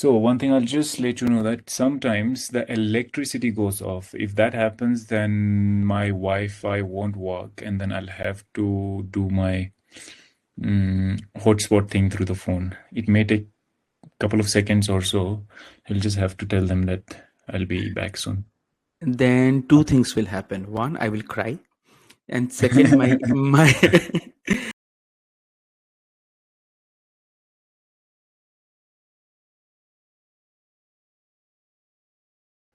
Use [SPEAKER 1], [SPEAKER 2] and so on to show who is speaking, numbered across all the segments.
[SPEAKER 1] So one thing I'll just let you know that sometimes the electricity goes off. If that happens, then my Wi-Fi won't work, and then I'll have to do my hotspot thing through the phone. It may take a couple of seconds or so. I'll just have to tell them that I'll be back soon.
[SPEAKER 2] Then two things will happen. One, I will cry, and second, my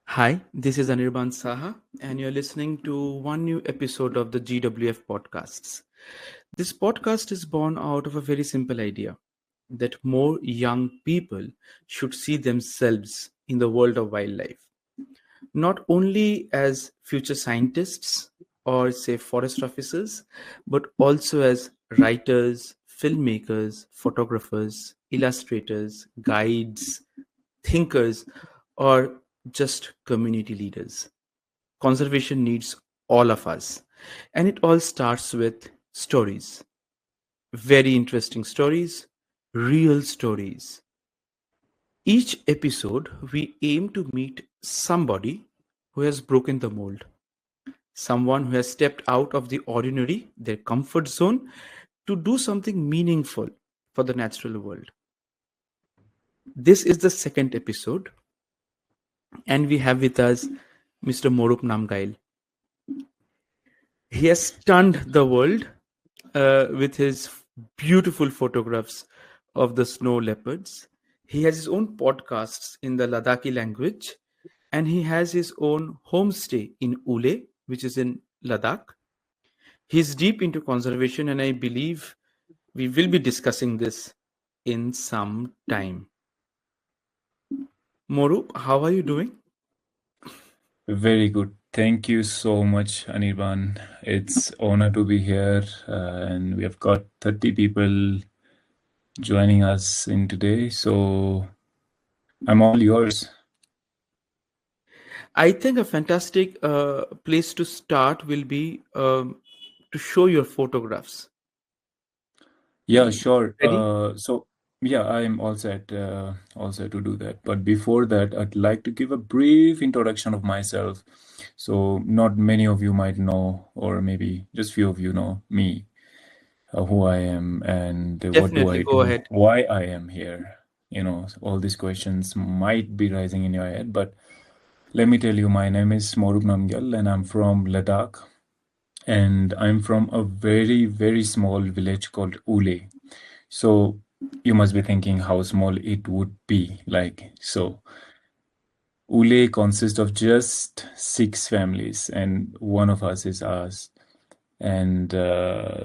[SPEAKER 2] Hi, this is Anirban Saha, and you're listening to one new episode of the GWF podcasts. This podcast is born out of a very simple idea that more young people should see themselves in the world of wildlife, not only as future scientists or, say, forest officers, but also as writers, filmmakers, photographers, illustrators, guides, thinkers, or just community leaders. Conservation needs all of us, and it all starts with stories. Very interesting stories, real stories. Each episode, we aim to meet somebody who has broken the mold, someone who has stepped out of the ordinary, their comfort zone, to do something meaningful for the natural world. This is the second episode, and we have with us Mr. Morup Namgail. He has stunned the world with his beautiful photographs of the snow leopards. He has his own podcasts in the Ladakhi language, and he has his own homestay in Uley, which is in Ladakh. He's deep into conservation, and I believe we will be discussing this in some time. Morup, how are you doing?
[SPEAKER 1] Very good. Thank you so much, Anirban. It's honor to be here, and we have got 30 people joining us in today. So I'm all yours.
[SPEAKER 2] I think a fantastic place to start will be to show your photographs.
[SPEAKER 1] Yeah, sure.
[SPEAKER 2] Ready?
[SPEAKER 1] So yeah, I'm all set to do that. But before that, I'd like to give a brief introduction of myself. So not many of you might know, or maybe just few of you know me, who I am, and what do
[SPEAKER 2] Definitely,
[SPEAKER 1] I
[SPEAKER 2] go
[SPEAKER 1] do,
[SPEAKER 2] ahead.
[SPEAKER 1] why I am here. All these questions might be rising in your head, but let me tell you, my name is Morup Namgail, and I'm from Ladakh, and I'm from a very, very small village called Uley. So you must be thinking how small it would be. So Uley consists of just 6 families, and one of us is us. And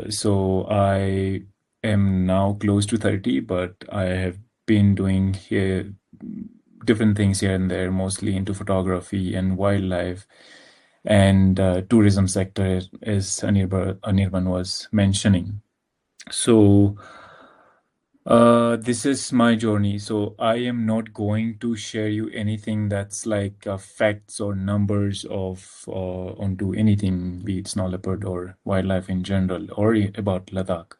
[SPEAKER 1] so I am now close to 30, but I have been doing here different things here and there, mostly into photography and wildlife and tourism sector, as Anirban was mentioning. So this is my journey. So I am not going to share you anything that's like facts or numbers of onto anything, be it snow leopard or wildlife in general, or about Ladakh,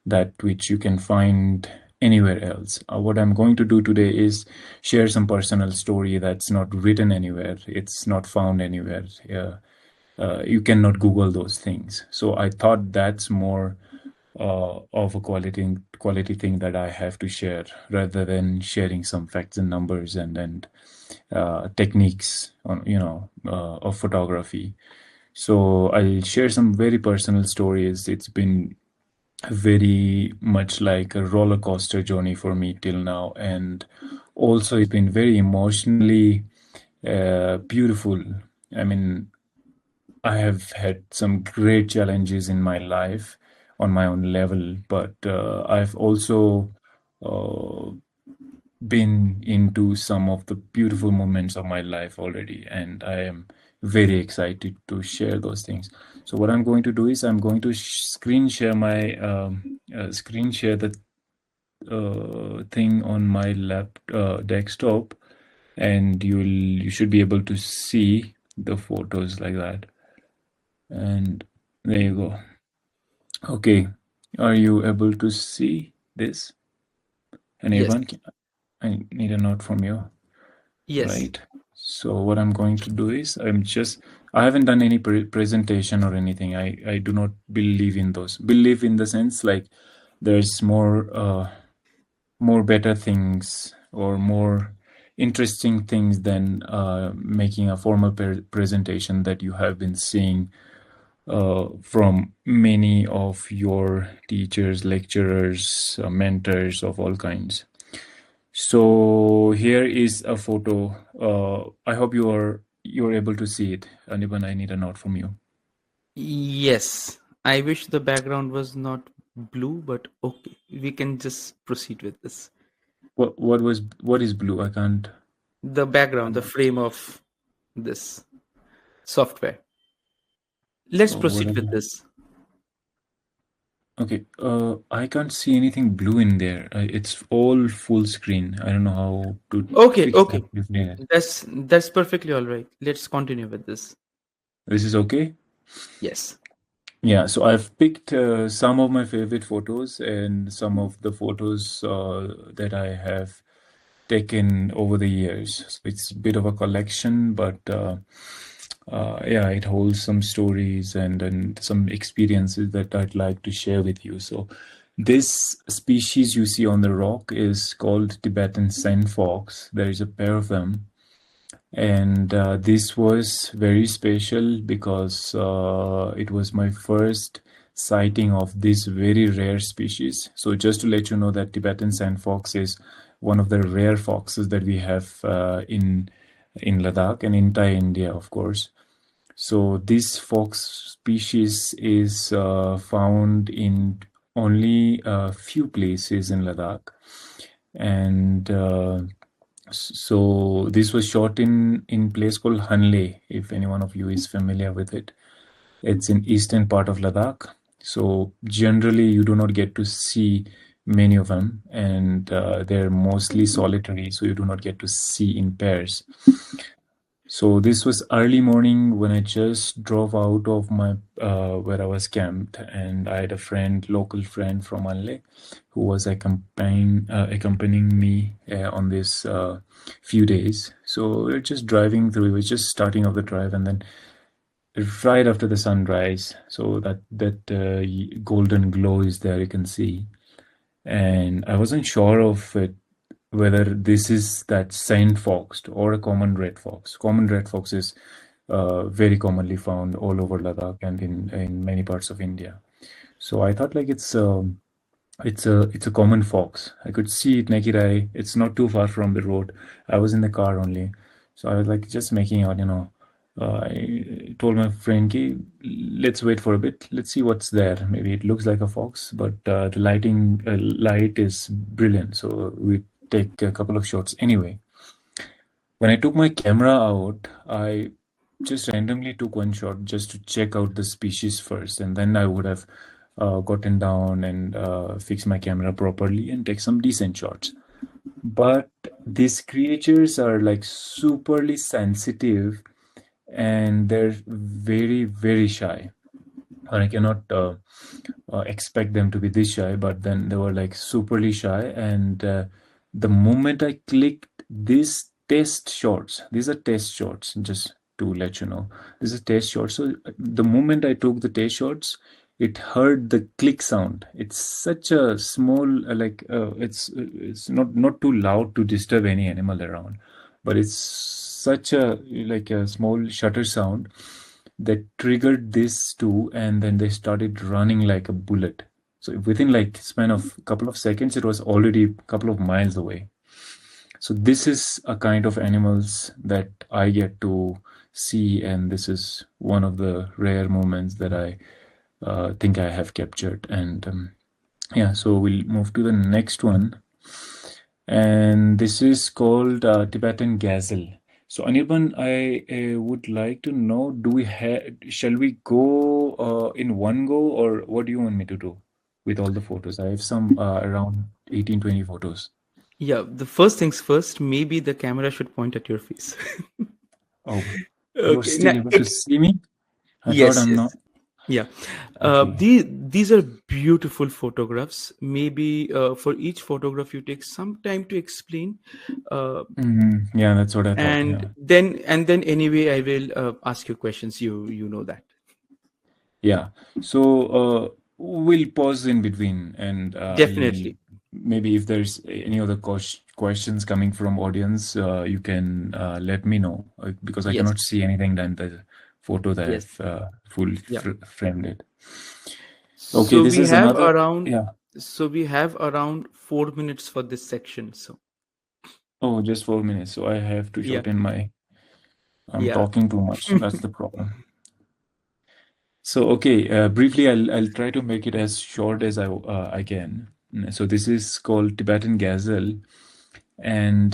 [SPEAKER 1] that which you can find anywhere else. What I'm going to do today is share some personal story that's not written anywhere. It's not found anywhere. You cannot Google those things. So I thought that's more of a quality thing that I have to share, rather than sharing some facts and numbers and techniques on of photography. So I'll share some very personal stories. It's been very much like a roller coaster journey for me till now, and also it's been very emotionally beautiful. I mean, I have had some great challenges in my life on my own level, but I've also uh, been into some of the beautiful moments of my life already, and I am very excited to share those things. So what I'm going to do is I'm going to screen share my screen share the thing on my desktop, and you should be able to see the photos like that. And there you go. Okay, are you able to see this?
[SPEAKER 2] Yes.
[SPEAKER 1] Anyone? I need a note from you,
[SPEAKER 2] Yes.
[SPEAKER 1] right? So what I'm going to do is I haven't done any presentation or anything. I do not believe in those. Believe in the sense like there's more better things or more interesting things than making a formal presentation that you have been seeing from many of your teachers, lecturers, mentors of all kinds. So here is a photo. I hope you're able to see it. Anirban, I need a note from you.
[SPEAKER 2] Yes. I wish the background was not blue, but okay. We can just proceed with this.
[SPEAKER 1] What is blue? I can't.
[SPEAKER 2] The background, the frame of this software. Let's
[SPEAKER 1] Oh,
[SPEAKER 2] proceed with
[SPEAKER 1] whatever.
[SPEAKER 2] this.
[SPEAKER 1] Okay. I can't see anything blue in there. It's all full screen. I don't know how to
[SPEAKER 2] Okay,
[SPEAKER 1] fix
[SPEAKER 2] okay.
[SPEAKER 1] that. Yeah.
[SPEAKER 2] That's perfectly all right. Let's continue with this.
[SPEAKER 1] This is okay.
[SPEAKER 2] Yes.
[SPEAKER 1] Yeah, so I've picked some of my favorite photos and some of the photos that I have taken over the years. So it's a bit of a collection, but yeah, it holds some stories and some experiences that I'd like to share with you. So this species you see on the rock is called Tibetan sand fox. There is a pair of them. And this was very special because it was my first sighting of this very rare species. So just to let you know that Tibetan sand fox is one of the rare foxes that we have in Ladakh and entire India, of course. So this fox species is found in only a few places in Ladakh, and so this was shot in place called Hanle, if any one of you is familiar with it. It's in eastern part of Ladakh. So generally, you do not get to see many of them, and they're mostly solitary, so you do not get to see in pairs. So this was early morning when I just drove out of my where I was camped, and I had a friend, local friend from Anle, who was accompanying me on this few days. So we are just driving through. We were just starting off the drive, and then right after the sunrise, so that golden glow is there. You can see, and I wasn't sure of it whether this is that saint fox or a common red fox. Common red fox is very commonly found all over Ladakh and in many parts of India. So I thought like it's a common fox. I could see it naked eye. It's not too far from the road. I was in the car only, so I was like just making out, you know. I told my friend, "Ki, let's wait for a bit. Let's see what's there. Maybe it looks like a fox, but the light is brilliant. So we take a couple of shots anyway. When I took my camera out, I just randomly took one shot just to check out the species first, and then I would have gotten down and fixed my camera properly and take some decent shots. But these creatures are like superly sensitive and they're very, very shy. And I cannot expect them to be this shy, but then they were like superly shy. And the moment I clicked these test shots, these are test shots, just to let you know, this is test shots. So the moment I took the test shots, it heard the click sound. It's such a small, it's not too loud to disturb any animal around, but it's such a like a small shutter sound that triggered this too, and then they started running like a bullet. So within like span of a couple of seconds, it was already a couple of miles away. So this is a kind of animals that I get to see, and this is one of the rare moments that I think I have captured. And yeah, so we'll move to the next one, and this is called Tibetan gazelle. So Anirban, I would like to know, shall we go in one go, or what do you want me to do with all the photos? I have some around 18, 20 photos.
[SPEAKER 2] Yeah, the first things first, maybe the camera should point at your face.
[SPEAKER 1] Oh, you're
[SPEAKER 2] Okay. Now,
[SPEAKER 1] still able to see me? I thought
[SPEAKER 2] yes,
[SPEAKER 1] I'm not.
[SPEAKER 2] yes. Yeah.
[SPEAKER 1] Okay.
[SPEAKER 2] These are beautiful photographs. Maybe for each photograph, you take some time to explain, uh,
[SPEAKER 1] Yeah, that's what I thought.
[SPEAKER 2] and
[SPEAKER 1] Yeah.
[SPEAKER 2] then anyway, I will ask you questions. You know that.
[SPEAKER 1] Yeah. So we'll pause in between, and I'll
[SPEAKER 2] Definitely.
[SPEAKER 1] maybe if there's any other questions coming from audience, you can let me know because I
[SPEAKER 2] Yes.
[SPEAKER 1] cannot see anything than the photo that
[SPEAKER 2] Yes.
[SPEAKER 1] I've full
[SPEAKER 2] Yeah.
[SPEAKER 1] framed it. Okay,
[SPEAKER 2] So
[SPEAKER 1] this
[SPEAKER 2] we
[SPEAKER 1] is
[SPEAKER 2] have
[SPEAKER 1] another.
[SPEAKER 2] around
[SPEAKER 1] Yeah.
[SPEAKER 2] so we have around 4 minutes for this section. So
[SPEAKER 1] Oh, just 4 minutes. So I have to
[SPEAKER 2] yeah,
[SPEAKER 1] shorten my. I'm
[SPEAKER 2] yeah.
[SPEAKER 1] talking too much. That's the problem. So okay, briefly, I'll try to make it as short as I can. So this is called Tibetan gazelle, and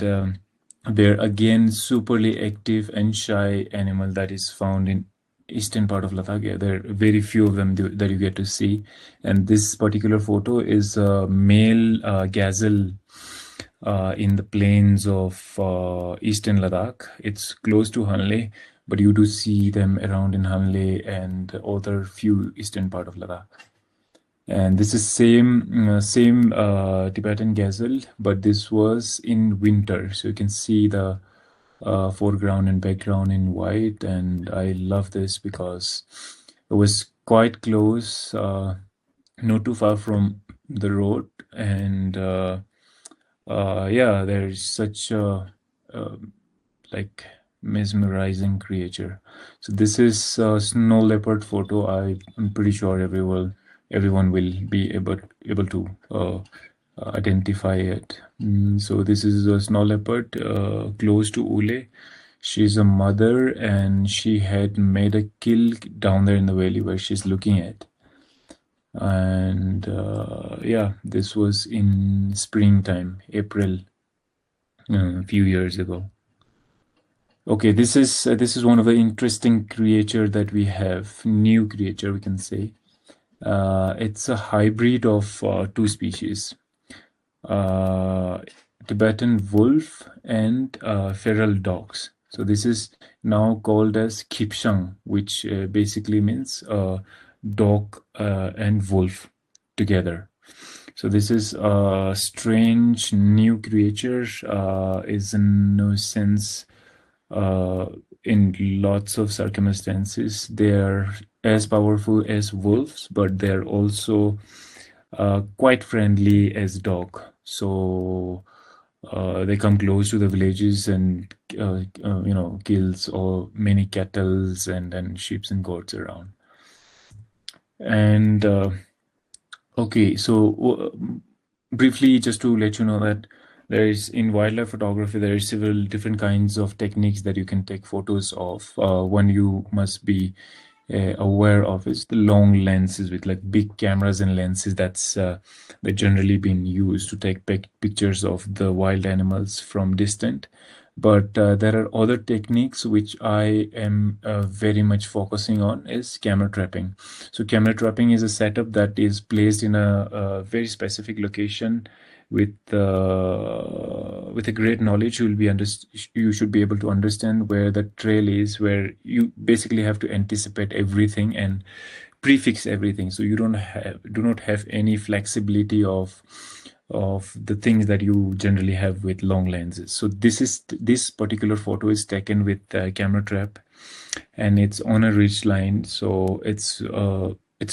[SPEAKER 1] they're again superly active and shy animal that is found in eastern part of Ladakh. Yeah, there are very few of them that you get to see, and this particular photo is a male gazelle in the plains of eastern Ladakh. It's close to Hanle, but you do see them around in Hanle and other few eastern part of Ladakh. And this is same Tibetan gazelle, but this was in winter, so you can see the foreground and background in white. And I love this because it was quite close, not too far from the road, and yeah, there's such a uh, like mesmerizing creature. So this is a snow leopard photo. I'm pretty sure everyone will be able to identify it. So this is a snow leopard close to Uley. She's a mother, and she had made a kill down there in the valley where she's looking at. And yeah, this was in springtime, April, a few years ago. Okay, this is one of the interesting creature that we have, new creature we can say. It's a hybrid of two species, uh, Tibetan wolf and feral dogs. So this is now called as kipshang, which basically means dog and wolf together. So this is a strange new creature. Is in no sense uh, in lots of circumstances. They are as powerful as wolves, but they're also quite friendly as dog. So they come close to the villages and kills all many cattles and sheep and goats around. And okay, so briefly, just to let you know that there is in wildlife photography, there are several different kinds of techniques that you can take photos of. One you must be aware of is the long lenses with like big cameras and lenses that generally been used to take pictures of the wild animals from distant. But there are other techniques which I am very much focusing on is camera trapping. So camera trapping is a setup that is placed in a very specific location with a great knowledge. You should be able to understand where the trail is, where you basically have to anticipate everything and prefix everything, so you do not have any flexibility of the things that you generally have with long lenses. So this particular photo is taken with camera trap, and it's on a ridge line. So it's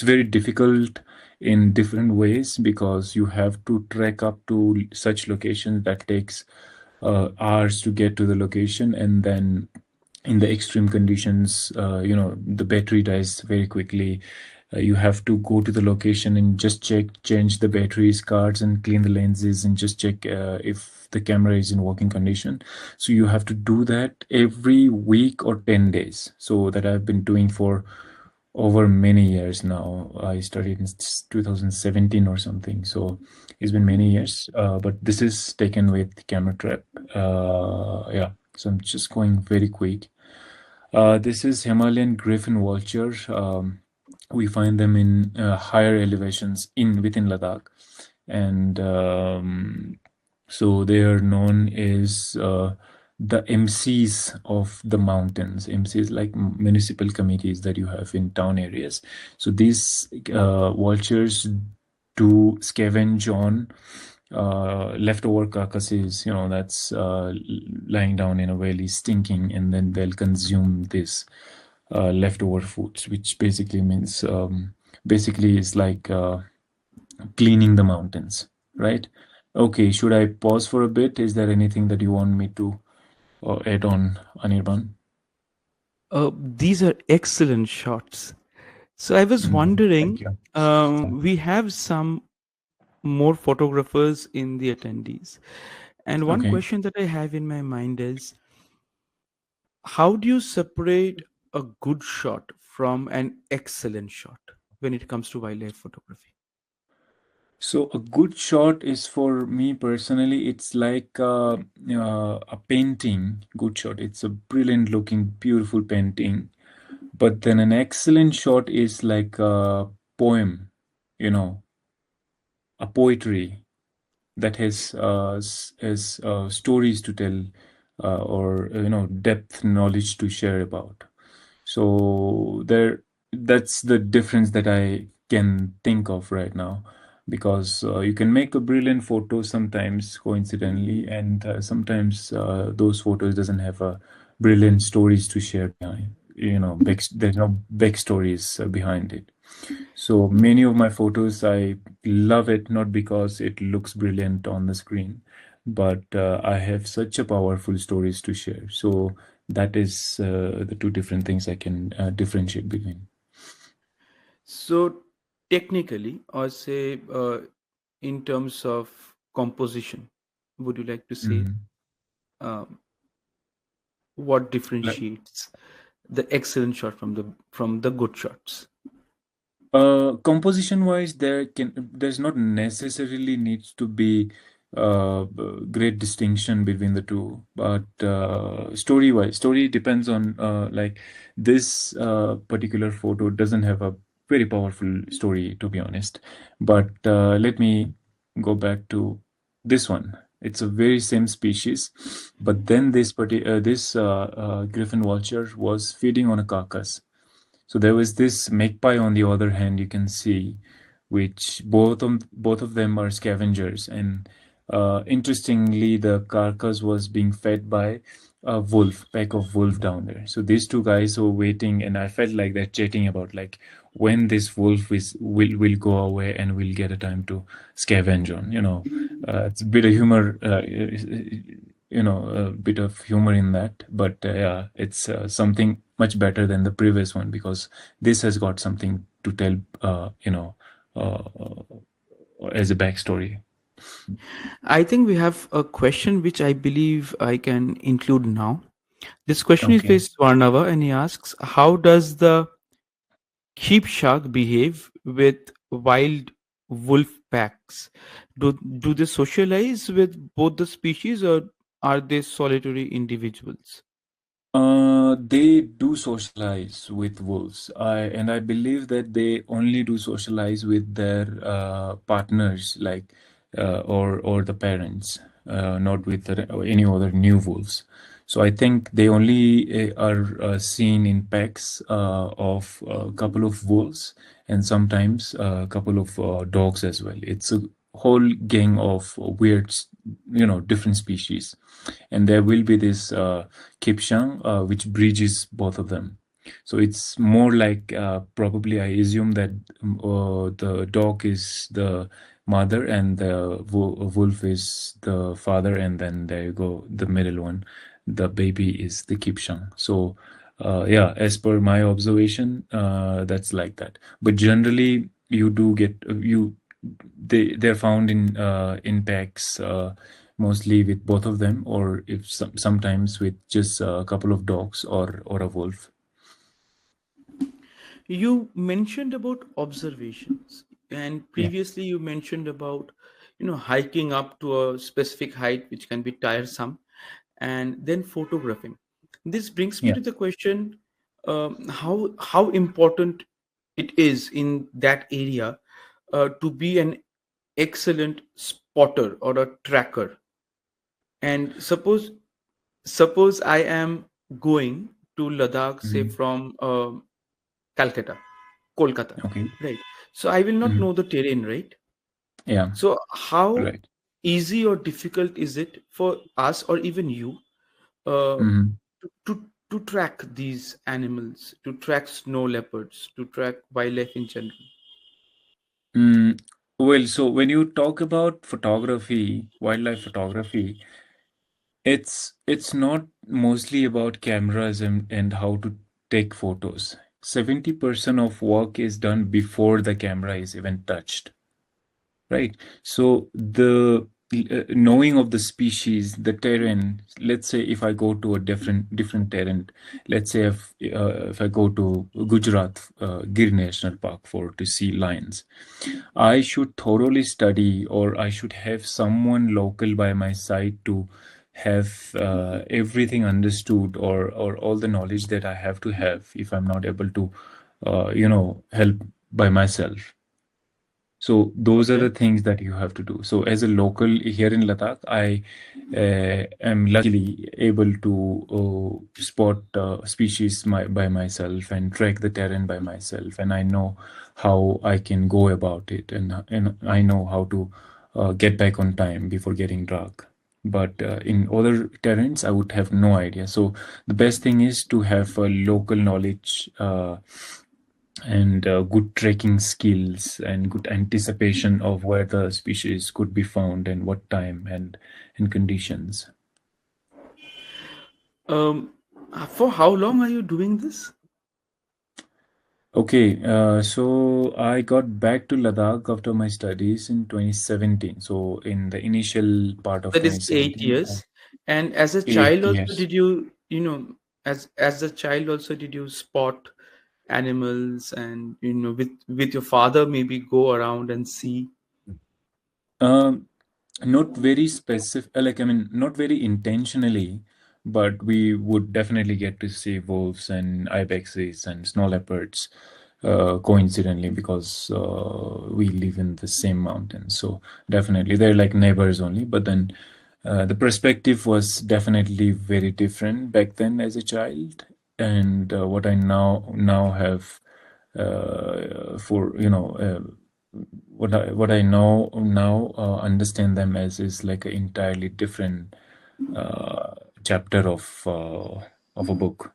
[SPEAKER 1] very difficult in different ways because you have to trek up to such locations that takes hours to get to the location, and then in the extreme conditions, the battery dies very quickly. You have to go to the location and just change the batteries cards and clean the lenses and just check if the camera is in working condition. So you have to do that every week or 10 days. So that I've been doing for over many years now. I started in 2017 or something. So it's been many years. But this is taken with camera trap. Yeah. So I'm just going very quick. This is Himalayan griffon vulture. We find them in higher elevations in within Ladakh, and so they are known as the MCs of the mountains, MCs like municipal committees that you have in town areas. So these vultures do scavenge on leftover carcasses, that's lying down in a valley, stinking, and then they'll consume this leftover foods, which basically means basically is like cleaning the mountains, right? Okay, should I pause for a bit? Is there anything that you want me to add on, Anirban?
[SPEAKER 2] These are excellent shots. So I was
[SPEAKER 1] Thank
[SPEAKER 2] wondering,
[SPEAKER 1] you.
[SPEAKER 2] we have some more photographers in the attendees. And one
[SPEAKER 1] Okay.
[SPEAKER 2] question that I have in my mind is, how do you separate a good shot from an excellent shot when it comes to wildlife photography?
[SPEAKER 1] So a good shot is, for me personally, it's like a painting. Good shot. It's a brilliant looking, beautiful painting. But then an excellent shot is like a poem, you know, a poetry that has stories to tell, or depth knowledge to share about. So that's the difference that I can think of right now, because you can make a brilliant photo sometimes coincidentally, and sometimes those photos doesn't have a brilliant stories to share behind. There's no backstories behind it. So many of my photos, I love it not because it looks brilliant on the screen, but I have such a powerful stories to share. So that is the two different things I can differentiate between.
[SPEAKER 2] So, technically, or say in terms of composition, would you like to say
[SPEAKER 1] Mhm.
[SPEAKER 2] um, what
[SPEAKER 1] Like,
[SPEAKER 2] differentiates the excellent shot from the good shots?
[SPEAKER 1] composition wise, there's not necessarily needs to be great distinction between the two, but story wise, story depends on like this particular photo doesn't have a very powerful story, to be honest. But let me go back to this one. It's a very same species, but then this griffin vulture was feeding on a carcass. So there was this magpie on the other hand, you can see, which both of them are scavengers. And interestingly, the carcass was being fed by a wolf, pack of wolf down there. So these two guys were waiting, and I felt like they're chatting about like when this wolf will go away and we'll get a time to scavenge on. It's a bit of humor. A bit of humor in that, but yeah, it's something much better than the previous one, because this has got something to tell, uh, as a backstory.
[SPEAKER 2] I think we have a question which I believe I can include now. This question is
[SPEAKER 1] Okay.
[SPEAKER 2] based Varnava, and he asks, how does the sheep shark behave with wild wolf packs? Do they socialize with both the species, or are they solitary individuals?
[SPEAKER 1] They do socialize with wolves. I believe that they only do socialize with their partners, like or the parents, not with any other new wolves. So I think they only are seen in packs of a couple of wolves, and sometimes a couple of dogs as well. It's a whole gang of weird, different species, and there will be this Kipshang, which bridges both of them. So it's more like, probably I assume that the dog is the mother and the wolf is the father, and then there you go, the middle one, the baby is the Kipshang. So yeah, as per my observation, that's like that. But generally, you do get they're found in packs. Mostly with both of them, or if sometimes with just a couple of dogs or a wolf.
[SPEAKER 2] You mentioned about observations, and
[SPEAKER 1] Yeah,
[SPEAKER 2] previously you mentioned about hiking up to a specific height, which can be tiresome, and then photographing. This brings me
[SPEAKER 1] yeah.
[SPEAKER 2] to the question, how important it is in that area to be an excellent spotter or a tracker. And suppose suppose I am going to Ladakh, say
[SPEAKER 1] Hmm.
[SPEAKER 2] from Calcutta, Kolkata,
[SPEAKER 1] Okay.
[SPEAKER 2] right? So I will not
[SPEAKER 1] Hmm.
[SPEAKER 2] know the terrain, right?
[SPEAKER 1] Yeah.
[SPEAKER 2] So how
[SPEAKER 1] Right.
[SPEAKER 2] easy or difficult is it for us or even you uh,
[SPEAKER 1] Hmm.
[SPEAKER 2] to track these animals, to track snow leopards, to track wildlife in general?
[SPEAKER 1] Mm, well, so when you talk about photography, wildlife photography, it's not mostly about cameras and how to take photos. 70% of work is done before the camera is even touched. Right. So the knowing of the species, the terrain. Let's say if I go to a different terrain, let's say if I go to Gujarat, Gir National Park for to see lions, I should thoroughly study, or I should have someone local by my side to have everything understood, or all the knowledge that I have to have if I'm not able to, help by myself. So those are
[SPEAKER 2] Okay.
[SPEAKER 1] the things that you have to do. So as a local here in Ladakh, I am luckily able to spot species by myself and track the terrain by myself, and I know how I can go about it, and I know how to get back on time before getting dark. But in other terrains, I would have no idea. So the best thing is to have a local knowledge. And good tracking skills and good anticipation of where the species could be found and what time and conditions.
[SPEAKER 2] Um, for how long are you doing this?
[SPEAKER 1] Okay, so I got back to Ladakh after my studies in 2017. So in the initial part of
[SPEAKER 2] That is 8
[SPEAKER 1] 2017,
[SPEAKER 2] years. And as a
[SPEAKER 1] eight
[SPEAKER 2] child also,
[SPEAKER 1] years.
[SPEAKER 2] did you, as a child also, did you spot animals and, with your father maybe go around and see?
[SPEAKER 1] Um, Not very specific, like, I mean, not very intentionally, but we would definitely get to see wolves and ibexes and snow leopards coincidentally because we live in the same mountain. So definitely they're like neighbors only. But then the perspective was definitely very different back then as a child, and what I now have for what I know now, understand them as is like an entirely different uh, chapter of a book.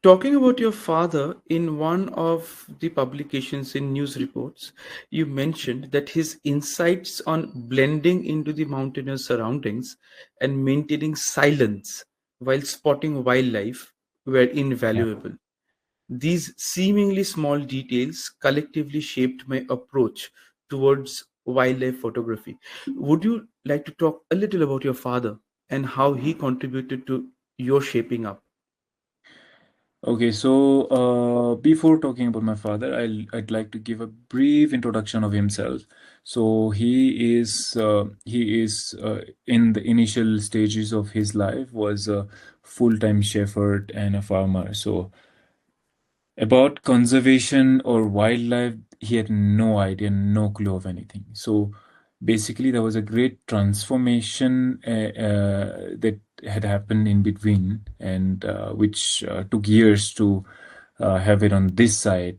[SPEAKER 2] Talking about your father, in one of the publications in news reports, you mentioned that his insights on blending into the mountainous surroundings and maintaining silence while spotting wildlife were
[SPEAKER 1] Yeah.
[SPEAKER 2] invaluable. These seemingly small details collectively shaped my approach towards wildlife photography. Would you like to talk a little about your father and how he contributed to your shaping up?
[SPEAKER 1] Okay, so before talking about my father, I'd like to give a brief introduction of himself. So he is in the initial stages of his life was a full-time shepherd and a farmer. So about conservation or wildlife, he had no idea, no clue of anything. So basically, there was a great transformation that had happened in between, and which took years to have it on this side,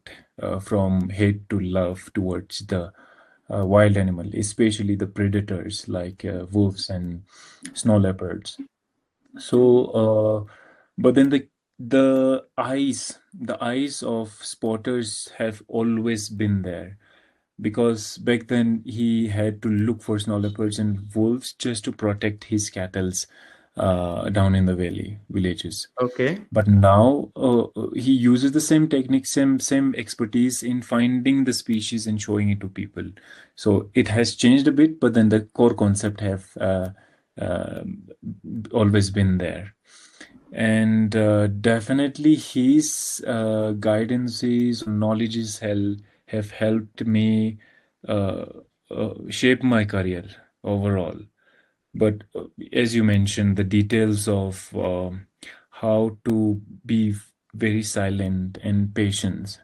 [SPEAKER 1] from hate to love towards the wild animal, especially the predators like wolves and snow leopards. So, but then the eyes of spotters have always been there, because back then he had to look for snow leopards and wolves just to protect his cattle's down in the villages.
[SPEAKER 2] Okay.
[SPEAKER 1] But now he uses the same technique, same expertise in finding the species and showing it to people. So it has changed a bit, but then the core concept have uh, always been there. And definitely his guidances or knowledges have helped me uh, shape my career overall. But as you mentioned, the details of how to be very silent and patience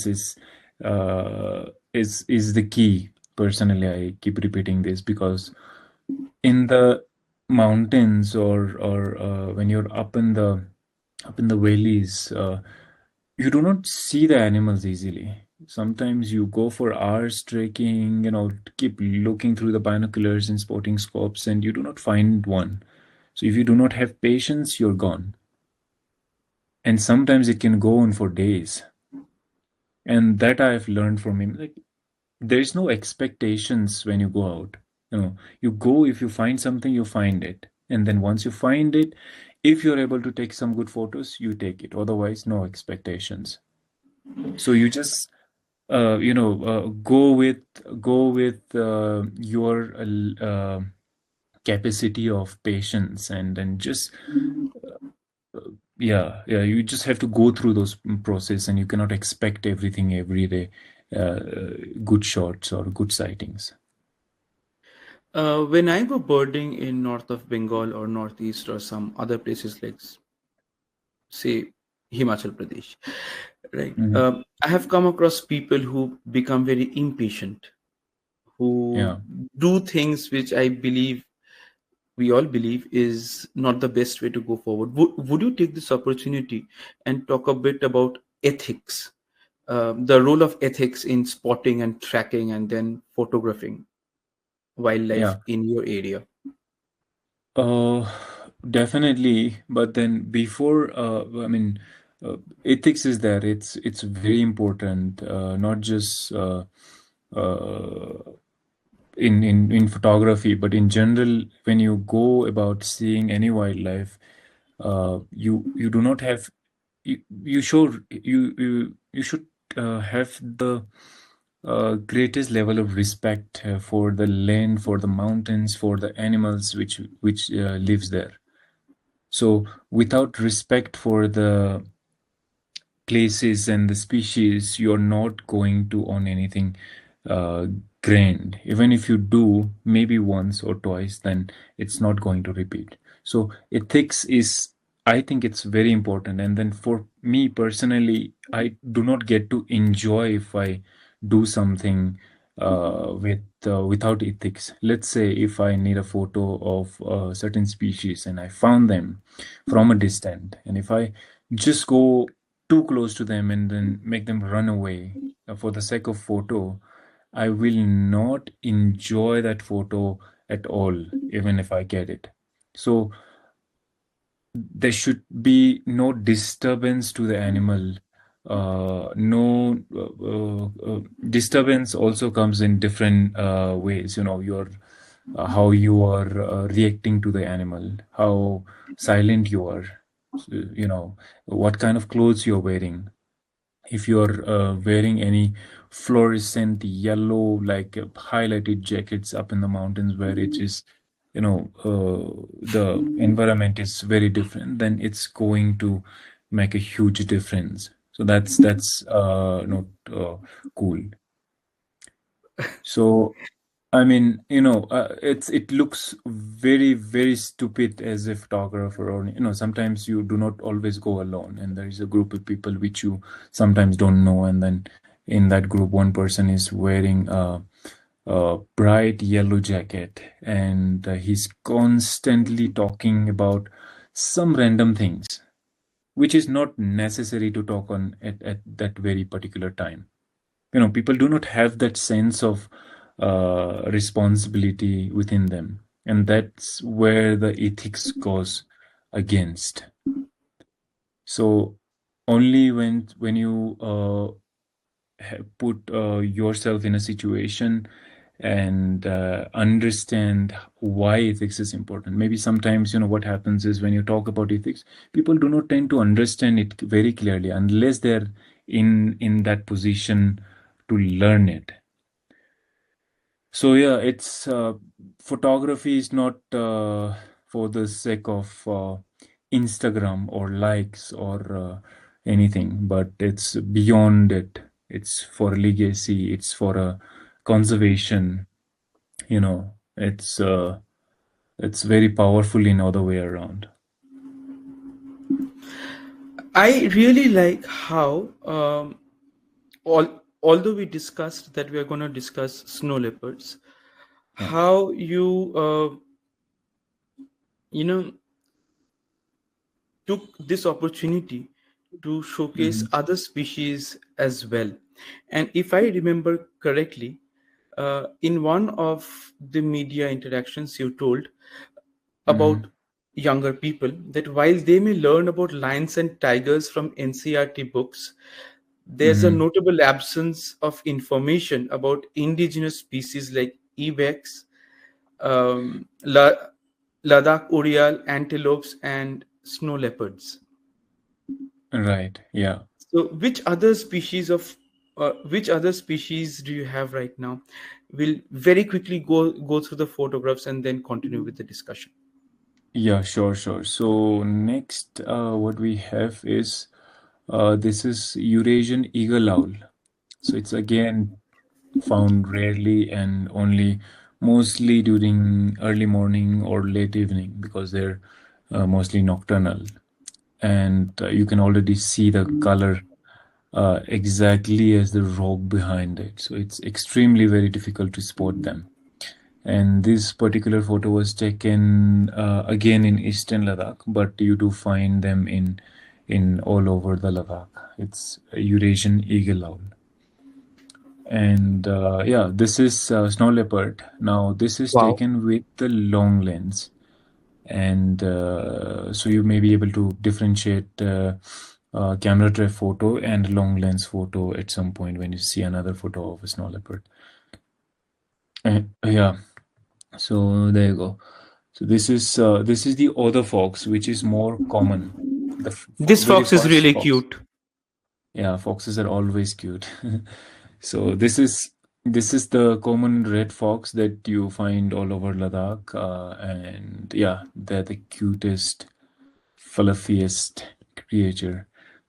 [SPEAKER 1] is the key. Personally, I keep repeating this because in the mountains, or when you're up in the valleys, you do not see the animals easily. Sometimes you go for hours trekking, keep looking through the binoculars and spotting scopes, and you do not find one. So if you do not have patience, you're gone. And sometimes it can go on for days. And that I've learned from him. Like, there's no expectations when you go out. You go, if you find something, you find it. And then once you find it, if you're able to take some good photos, you take it. Otherwise, no expectations. So you just go with your capacity of patience, and then just yeah, you just have to go through those process, and you cannot expect everything every day, uh, good shots or good sightings.
[SPEAKER 2] When I go birding in north of Bengal or northeast or some other places like, say, Himachal Pradesh, right?
[SPEAKER 1] Mhm.
[SPEAKER 2] I have come across people who become very impatient, who
[SPEAKER 1] Yeah,
[SPEAKER 2] do things which I believe we all believe is not the best way to go forward. Would you take this opportunity and talk a bit about ethics, the role of ethics in spotting and tracking and then photographing wildlife
[SPEAKER 1] yeah.
[SPEAKER 2] in your area?
[SPEAKER 1] Uh, Definitely. But then before, I mean, ethics is there. It's very important. Not just uh, in photography, but in general, when you go about seeing any wildlife, you do not have you should have the greatest level of respect for the land, for the mountains, for the animals which lives there. So without respect for the places and the species, you're not going to own anything uh, grand. Even if you do, maybe once or twice, then it's not going to repeat. So ethics is, I think it's very important. And then for me personally, I do not get to enjoy if I do something without ethics. Let's say if I need a photo of a certain species and I found them from a distance, and if I just go too close to them and then make them run away for the sake of photo, I will not enjoy that photo at all, even if I get it. So there should be no disturbance to the animal. No disturbance also comes in different ways. Your how you are reacting to the animal, how silent you are, what kind of clothes you're wearing. If you're wearing any fluorescent yellow, like highlighted jackets up in the mountains where it is, the environment is very different, then it's going to make a huge difference. So that's not cool. So I mean, it looks very, very stupid as a photographer, or sometimes you do not always go alone, and there is a group of people which you sometimes don't know, and then in that group, one person is wearing a bright yellow jacket, and he's constantly talking about some random things, which is not necessary to talk on at that very particular time. People do not have that sense of responsibility within them, and that's where the ethics goes against. So only when you put yourself in a situation and understand why ethics is important. Maybe sometimes, what happens is when you talk about ethics, people do not tend to understand it very clearly unless they're in that position to learn it. So yeah, it's photography is not for the sake of Instagram or likes or anything, but it's beyond it. It's for legacy. It's for conservation. It's very powerful in other way around.
[SPEAKER 2] I really like how, although we discussed that we are going to discuss snow leopards,
[SPEAKER 1] Yeah,
[SPEAKER 2] how you you know, took this opportunity to showcase
[SPEAKER 1] Mhm.
[SPEAKER 2] other species as well. And if I remember correctly, in one of the media interactions, you told about
[SPEAKER 1] Mhm.
[SPEAKER 2] younger people that while they may learn about lions and tigers from NCRT books, there's a
[SPEAKER 1] Mhm.
[SPEAKER 2] notable absence of information about indigenous species like ibex, um, La- Ladakh Urial antelopes, and snow leopards.
[SPEAKER 1] Right. Yeah.
[SPEAKER 2] So, which other species do you have right now? We'll very quickly go through the photographs and then continue with the discussion.
[SPEAKER 1] Yeah, sure, sure. So next, what we have is this is Eurasian eagle owl. So it's again found rarely and only mostly during early morning or late evening because they're mostly nocturnal. And you can already see the color exactly as the rock behind it. So it's extremely very difficult to spot them. And this particular photo was taken again in eastern Ladakh, but you do find them in all over the Ladakh. It's a Eurasian eagle owl. And yeah, this is snow leopard. Now, this is
[SPEAKER 2] Wow.
[SPEAKER 1] taken with the long lens. And so you may be able to differentiate camera tray photo and long lens photo at some point when you see another photo of a snow leopard. Yeah, so there you go. So this is the other fox, which is more common. The
[SPEAKER 2] This
[SPEAKER 1] very
[SPEAKER 2] fox is
[SPEAKER 1] first
[SPEAKER 2] really
[SPEAKER 1] fox.
[SPEAKER 2] cute.
[SPEAKER 1] Yeah, foxes are always cute. So this is the common red fox that you find all over Ladakh, and yeah, they're the cutest, fluffiest creature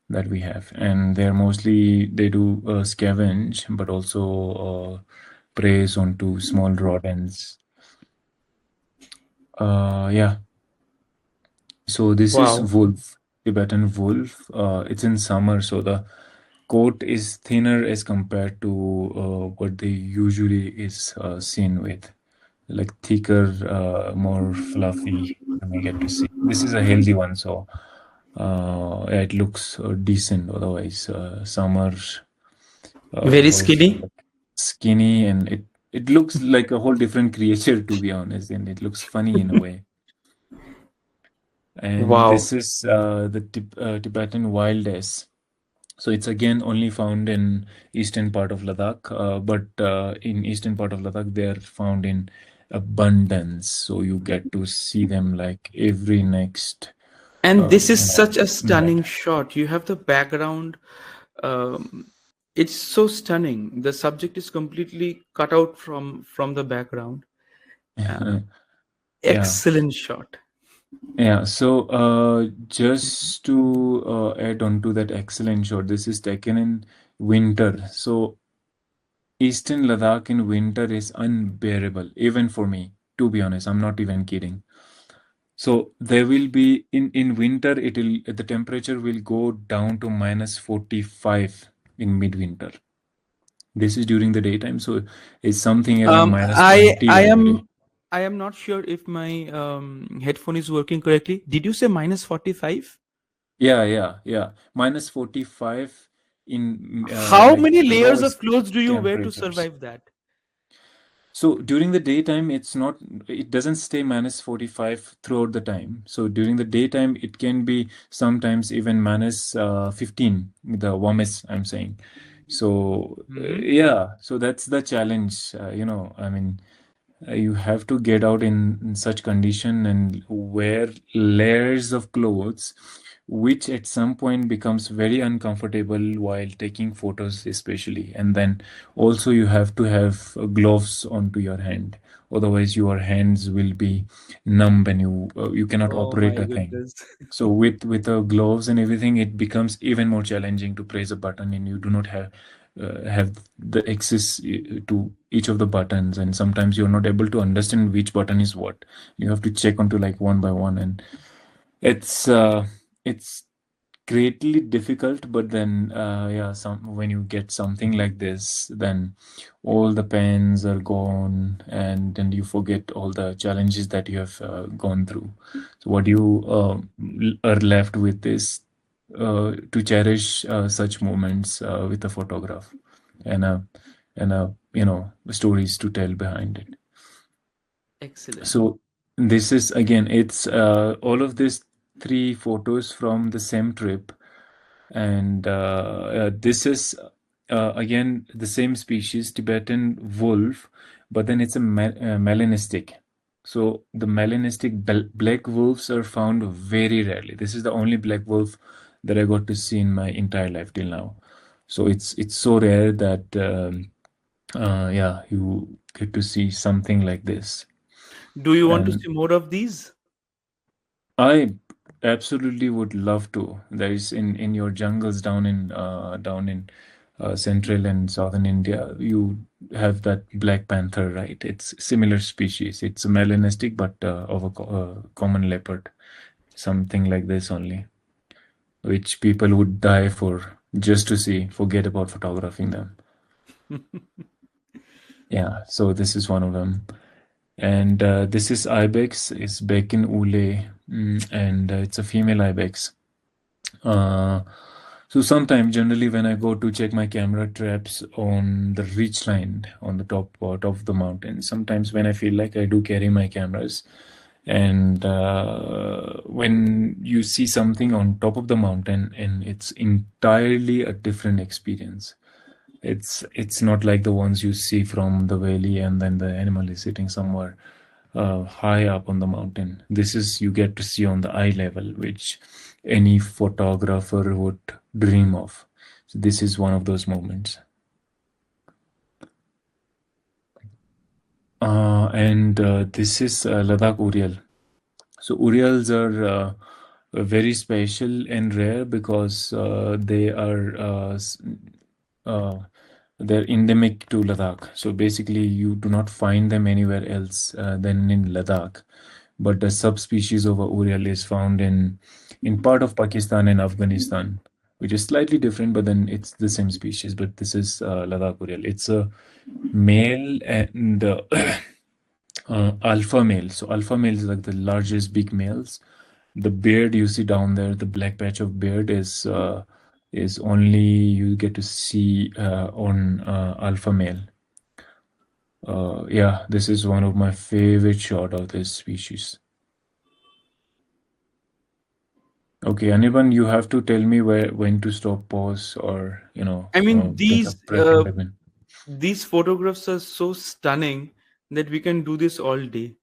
[SPEAKER 1] that we have, and they do scavenge, but also preys onto small rodents. Yeah. So this is
[SPEAKER 2] Wow.
[SPEAKER 1] wolf, Tibetan wolf. It's in summer, so the coat is thinner as compared to what they usually is seen with, like thicker, more fluffy. You may get to see. This is a healthy one, so yeah, it looks decent. Otherwise, summer
[SPEAKER 2] Very
[SPEAKER 1] wolf are
[SPEAKER 2] skinny.
[SPEAKER 1] like skinny, and it looks like a whole different creature, to be honest, and it looks funny in a way. And
[SPEAKER 2] Wow.
[SPEAKER 1] this is the Tibetan wild ass. So it's again only found in eastern part of Ladakh, but in eastern part of Ladakh they are found in abundance. So you get to see them like every next
[SPEAKER 2] And this is such a
[SPEAKER 1] minute.
[SPEAKER 2] stunning shot. You have the background. Um, it's so stunning. The subject is completely cut out from the background. Uh,
[SPEAKER 1] Yeah,
[SPEAKER 2] Excellent shot.
[SPEAKER 1] yeah. So just to add on to that excellent shot, this is taken in winter. So eastern Ladakh in winter is unbearable, even for me. To be honest, I'm not even kidding. So there will be in winter it'll the temperature will go down to minus 45 in midwinter. This is during the daytime, so it's something around minus
[SPEAKER 2] I
[SPEAKER 1] 20
[SPEAKER 2] I
[SPEAKER 1] by the day.
[SPEAKER 2] am not sure if my headphone is working correctly. Did you say -45?
[SPEAKER 1] Yeah, yeah, yeah. Minus 45 in
[SPEAKER 2] How
[SPEAKER 1] like
[SPEAKER 2] many
[SPEAKER 1] the
[SPEAKER 2] layers of
[SPEAKER 1] lowest
[SPEAKER 2] clothes do you wear to
[SPEAKER 1] temperatures.
[SPEAKER 2] survive that?
[SPEAKER 1] So during the daytime, it doesn't stay minus 45 throughout the time. So during the daytime, it can be sometimes even minus 15, the warmest I'm saying. So
[SPEAKER 2] Hmm.
[SPEAKER 1] yeah, so that's the challenge. I mean, you have to get out in such condition and wear layers of clothes, which at some point becomes very uncomfortable while taking photos, especially. And then also you have to have gloves onto your hand. Otherwise, your hands will be numb and you cannot
[SPEAKER 2] Oh
[SPEAKER 1] operate
[SPEAKER 2] my
[SPEAKER 1] a thing.
[SPEAKER 2] goodness.
[SPEAKER 1] So with the gloves and everything, it becomes even more challenging to press a button, and you do not have the access to each of the buttons, and sometimes you're not able to understand which button is what. You have to check onto like one by one, and it's greatly difficult, but then yeah, some when you get something like this, then all the pains are gone, and then you forget all the challenges that you have gone through. So what you are left with is to cherish such moments with a photograph and a stories to tell behind it.
[SPEAKER 2] Excellent.
[SPEAKER 1] So this is again, it's all of these three photos from the same trip, and this is again the same species, Tibetan wolf, but then it's a melanistic. So the melanistic black wolves are found very rarely. This is the only black wolf that I got to see in my entire life till now. So it's so rare that yeah, you get to see something like this.
[SPEAKER 2] Do you want to
[SPEAKER 1] And
[SPEAKER 2] see more of these?
[SPEAKER 1] I absolutely would love to. There is in your jungles down in central and southern India, you have that black panther, right? It's similar species. It's a melanistic, but of a common leopard, something like this only, which people would die for just to see. Forget about photographing them. Yeah, so this is one of them. And this is ibex. It's back in Uley, and it's a female ibex. Uh, so sometimes, generally, when I go to check my camera traps on the ridge line on the top part of the mountain, sometimes when I feel like I do carry my cameras, and when you see something on top of the mountain, and it's entirely a different experience. It's not like the ones you see from the valley, and then the animal is sitting somewhere high up on the mountain. This is you get to see on the eye level, which any photographer would dream of. So this is one of those moments. And this is Ladakh Urial. So Urials are very special and rare because they are uh, they're endemic to Ladakh. So basically, you do not find them anywhere else than in Ladakh. But the subspecies of Urial is found in part of Pakistan and Afghanistan, which is slightly different, but then it's the same species. But this is Ladakh Urial. It's a male and alpha male. So alpha male is like the largest big males. The beard you see down there, the black patch of beard is only you get to see on alpha male. Yeah, this is one of my favorite shot of this species. Okay, Anirban, you have to tell me where when to stop, pause, or
[SPEAKER 2] I mean,
[SPEAKER 1] take a breath in between.
[SPEAKER 2] these photographs are so stunning that we can do this all day.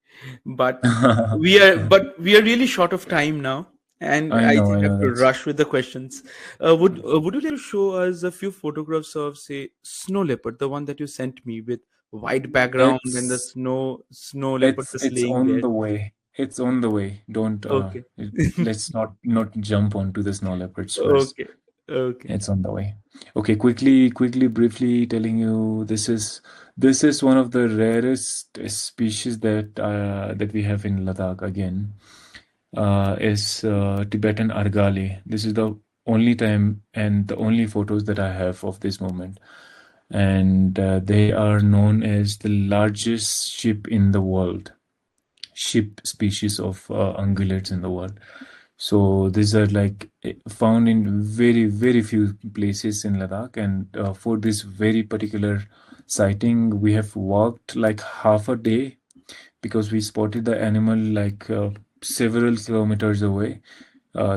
[SPEAKER 2] But we are really short of time now, and I
[SPEAKER 1] I
[SPEAKER 2] think I have
[SPEAKER 1] know.
[SPEAKER 2] to
[SPEAKER 1] That's
[SPEAKER 2] rush with the questions. Would you like to show us a few photographs of, say, snow leopard, the one that you sent me with white background and the
[SPEAKER 1] it's
[SPEAKER 2] snow leopard just
[SPEAKER 1] it's
[SPEAKER 2] laying
[SPEAKER 1] on
[SPEAKER 2] there?
[SPEAKER 1] the way. It's on the way. Don't
[SPEAKER 2] Okay.
[SPEAKER 1] let's not jump onto the snow leopards first.
[SPEAKER 2] Okay. Okay.
[SPEAKER 1] It's on the way. Okay, quickly, briefly telling you this is one of the rarest species that we have in Ladakh again. Is Tibetan argali. This is the only time and the only photos that I have of this moment. And they are known as the largest sheep in the world, sheep species of ungulates in the world. So these are like found in very few places in Ladakh, and for this very particular sighting, we have walked like half a day because we spotted the animal like several kilometers away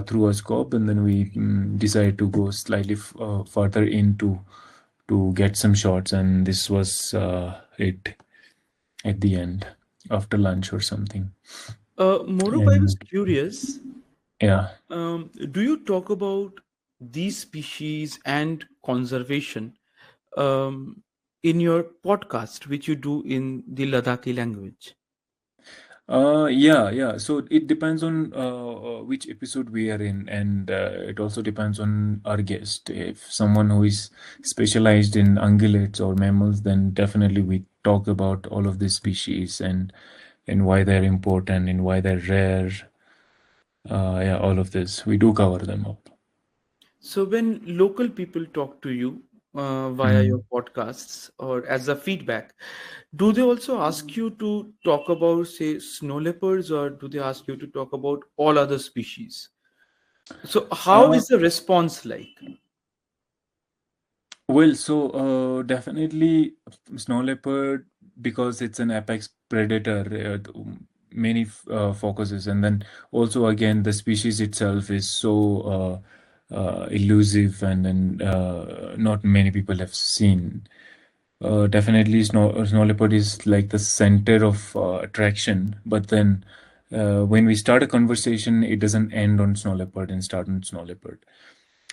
[SPEAKER 1] through a scope, and then we decided to go slightly further in to get some shots, and this was it at the end after lunch or something.
[SPEAKER 2] Morup, I was
[SPEAKER 1] And
[SPEAKER 2] curious.
[SPEAKER 1] yeah.
[SPEAKER 2] Do you talk about these species and conservation um, in your podcast, which you do in the Ladakhi language?
[SPEAKER 1] Yeah. So it depends on which episode we are in, and it also depends on our guest. If someone who is specialized in ungulates or mammals, then definitely we talk about all of these species and why they're important and why they're rare. Yeah, all of this we do cover them up.
[SPEAKER 2] So when local people talk to you via your
[SPEAKER 1] Mhm.
[SPEAKER 2] podcasts or as a feedback, do they also ask you to talk about, say, snow leopards, or do they ask you to talk about all other species? So how
[SPEAKER 1] Uh,
[SPEAKER 2] is the response like?
[SPEAKER 1] well, so definitely snow leopard, because it's an apex predator. Many focuses, and then also again the species itself is so elusive, and then not many people have seen. Definitely, snow leopard is like the center of attraction. But then, when we start a conversation, it doesn't end on snow leopard and start on snow leopard.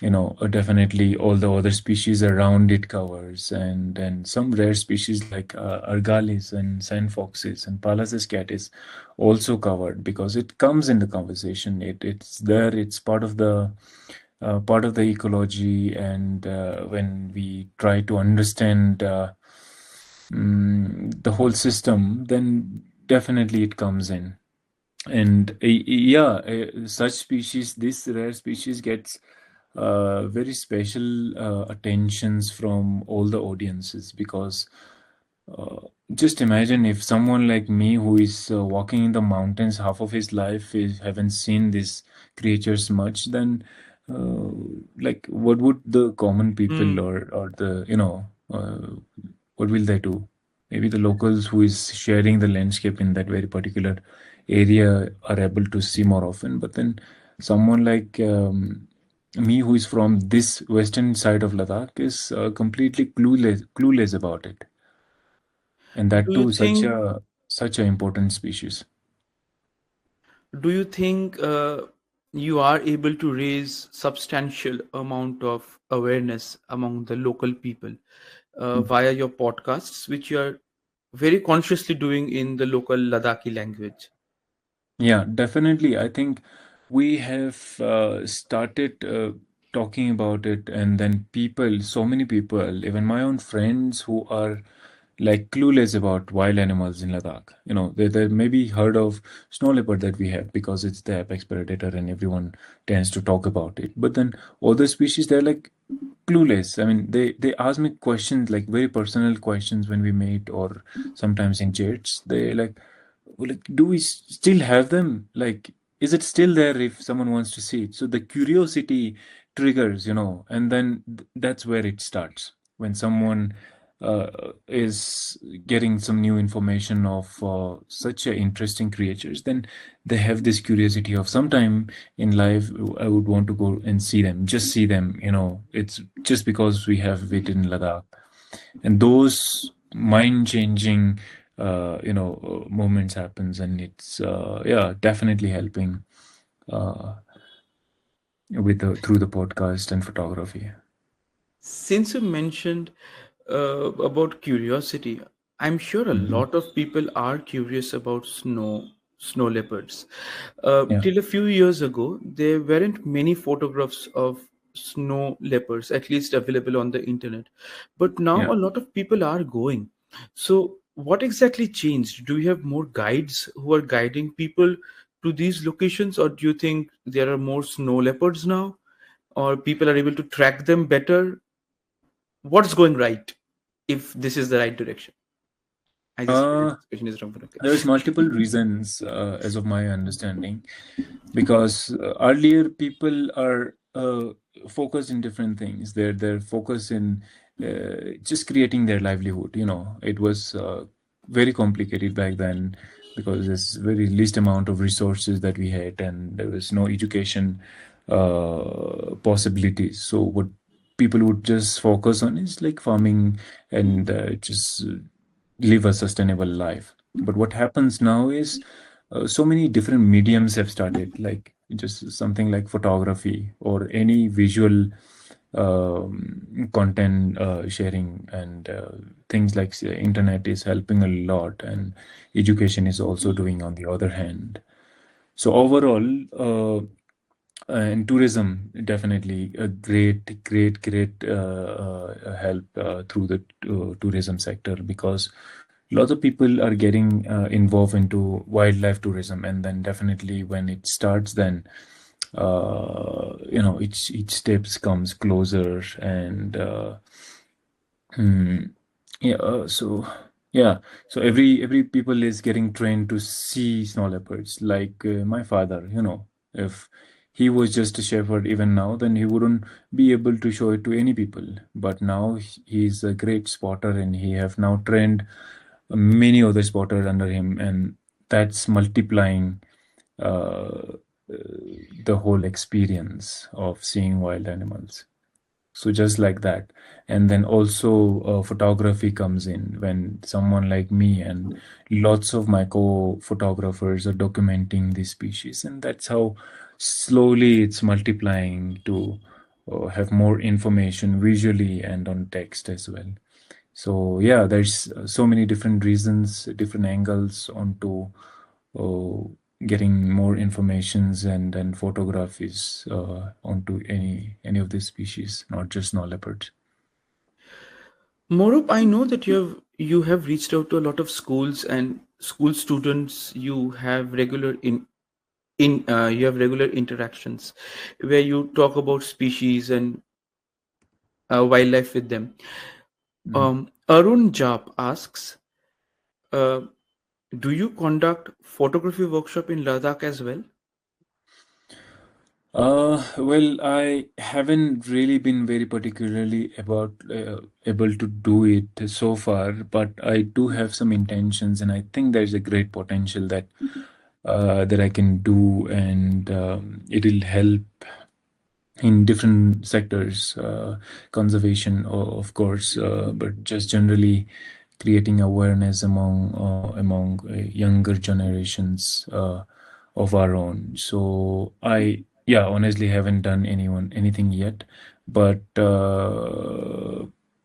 [SPEAKER 1] Definitely all the other species around it covers, and then some rare species like argalis and sand foxes and Pallas's cat is also covered because it comes in the conversation. It's there. It's part of the ecology, and when we try to understand the whole system, then definitely it comes in. And yeah, such species, this rare species gets very special attentions from all the audiences, because uh, just imagine if someone like me who is walking in the mountains half of his life is haven't seen these creatures much, then uh, like what would the common people,
[SPEAKER 2] Hmm.
[SPEAKER 1] or the what will they do? Maybe the locals who is sharing the landscape in that very particular area are able to see more often. But then someone like me, who is from this western side of Ladakh, is completely clueless about it, and
[SPEAKER 2] Do
[SPEAKER 1] that
[SPEAKER 2] you
[SPEAKER 1] too
[SPEAKER 2] think
[SPEAKER 1] such a important species.
[SPEAKER 2] do you think you are able to raise substantial amount of awareness among the local people via your podcasts, which you are very consciously doing in the local Ladakhi language?
[SPEAKER 1] Yeah, definitely. I think we have started talking about it, and then people, so many people, even my own friends who are like clueless about wild animals in Ladakh. They maybe heard of snow leopard that we have because it's the apex predator and everyone tends to talk about it. But then other species, they're like clueless. I mean, they ask me questions, like very personal questions when we meet, or sometimes in chats. They like, do we still have them? Like, is it still there if someone wants to see it? So the curiosity triggers, and then that's where it starts. When someone is getting some new information of such a interesting creatures, then they have this curiosity of sometime in life I would want to go and see them, just see them. It's just because we have it in Ladakh, and those mind changing moments happens, and it's yeah, definitely helping uh, through the podcast and photography.
[SPEAKER 2] Since you mentioned about curiosity, I'm sure a
[SPEAKER 1] Hmm.
[SPEAKER 2] lot of people are curious about snow leopards.
[SPEAKER 1] Yeah,
[SPEAKER 2] Till a few years ago, there weren't many photographs of snow leopards, at least available on the internet. But now
[SPEAKER 1] yeah.
[SPEAKER 2] a lot of people are going. So, what exactly changed? Do you have more guides who are guiding people to these locations, or do you think there are more snow leopards now, or people are able to track them better? What's going right, if this is the right direction? I just feel
[SPEAKER 1] uh
[SPEAKER 2] this question is wrong, but okay.
[SPEAKER 1] there's multiple reasons, as of my understanding, because earlier people are focused in different things. They're focused in just creating their livelihood. It was very complicated back then, because there's very least amount of resources that we had, and there was no education possibilities. So what people would just focus on is like farming, and just live a sustainable life. But what happens now is so many different mediums have started, like just something like photography or any visual content sharing, and things like internet is helping a lot, and education is also doing on the other hand. So overall, and tourism, definitely a great help through the tourism sector, because lots of people are getting involved into wildlife tourism, and then definitely when it starts, then each steps comes closer, and hmm, yeah, yeah, so every people is getting trained to see snow leopards. Like my father, if he was just a shepherd even now, then he wouldn't be able to show it to any people. But now he's a great spotter, and he have now trained many other spotters under him, and that's multiplying the whole experience of seeing wild animals. So just like that. And then also photography comes in when someone like me and lots of my co-photographers are documenting the species, and that's how slowly it's multiplying to have more information visually and on text as well. So yeah, there's so many different reasons, different angles onto uh, getting more informations and photographies onto any of these species, not just snow leopards.
[SPEAKER 2] Morup, I know that you have reached out to a lot of schools and school students. You have regular interactions where you talk about species and wildlife with them.
[SPEAKER 1] Mm.
[SPEAKER 2] Arun Jap asks, uh, do you conduct photography workshop in Ladakh as well?
[SPEAKER 1] Well, I haven't really been very particularly about able to do it so far, but I do have some intentions, and I think there's a great potential that I can do, and it'll help in different sectors, conservation, of course, but just generally creating awareness among younger generations of our own. So yeah, honestly haven't done anything yet, but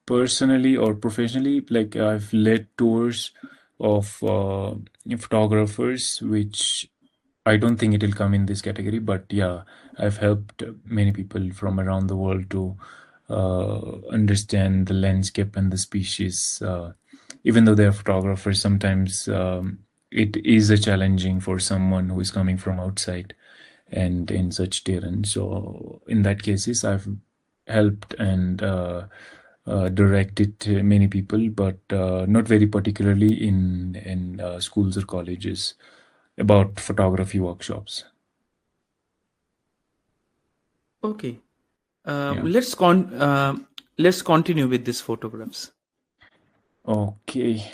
[SPEAKER 1] personally or professionally, like I've led tours of photographers, which I don't think it'll come in this category, but yeah, I've helped many people from around the world to understand the landscape and the species. Even though they're photographers, sometimes it is a challenging for someone who is coming from outside and in such terrain. So in that cases, I've helped and directed many people, but not very particularly in schools or colleges about photography workshops.
[SPEAKER 2] Okay.
[SPEAKER 1] Yeah.
[SPEAKER 2] Let's continue with these photographs.
[SPEAKER 1] Okay.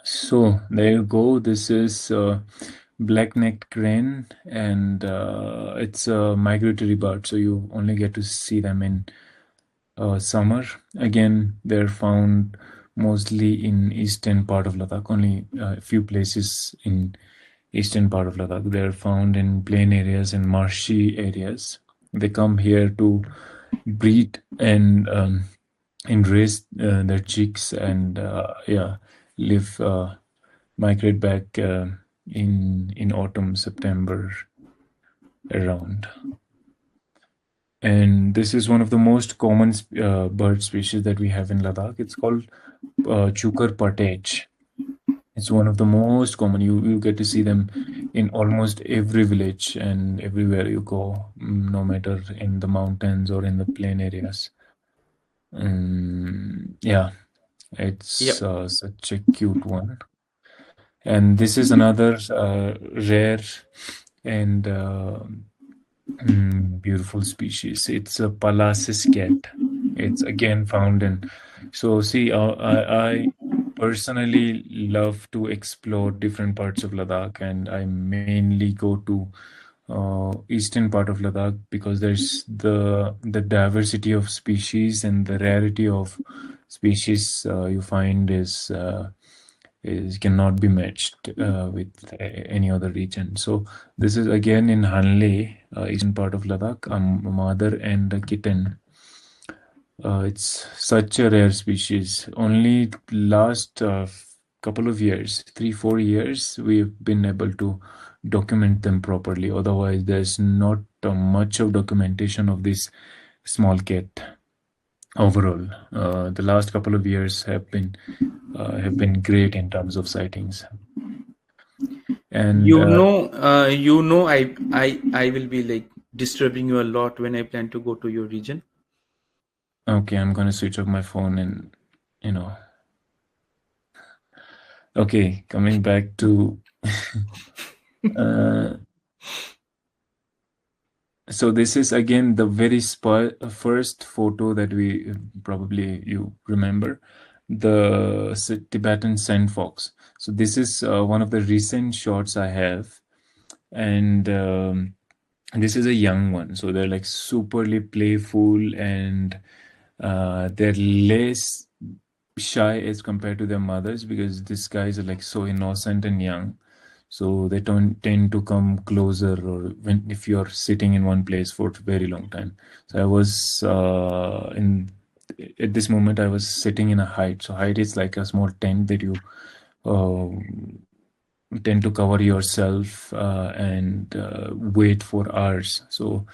[SPEAKER 1] So there you go. This is black-necked crane, and it's a migratory bird, so you only get to see them in summer. Again, they're found mostly in eastern part of Ladakh. Only a few places in eastern part of Ladakh. They're found in plain areas and marshy areas. They come here to breed and raise their chicks, and yeah, live migrate back in autumn, September around. And this is one of the most common bird species that we have in Ladakh. It's called chukar patech. It's one of the most common. You get to see them in almost every village and everywhere you go, no matter in the mountains or in the plain areas. Yeah, it's
[SPEAKER 2] Yep.
[SPEAKER 1] such a cute one. And this is another rare and beautiful species. It's a Palacis cat. It's again found in. So see, I personally love to explore different parts of Ladakh, and I mainly go to eastern part of Ladakh because there's the diversity of species and the rarity of species you find is cannot be matched with any other region. So this is again in Hanle, eastern part of Ladakh, a mother and a kitten. It's such a rare species. Only last couple of years, 3 4 years, we've been able to document them properly. Otherwise, there's not much of documentation of this small cat overall. The last couple of years have been great in terms of sightings. And
[SPEAKER 2] You know, I will be like disturbing you a lot when I plan to go to your region.
[SPEAKER 1] Okay, I'm gonna switch off my phone and, you know. Okay, coming back to uh, so this is again the very first photo that we probably you remember, the Tibetan sand fox. So this is one of the recent shots I have, and this is a young one. So they're like superly playful, and they're less shy as compared to their mothers, because these guys are like so innocent and young, so they don't tend to come closer, or when if you're sitting in one place for a very long time. So I was in at this moment I was sitting in a height. So height is like a small tent that you uh, tend to cover yourself and wait for hours. So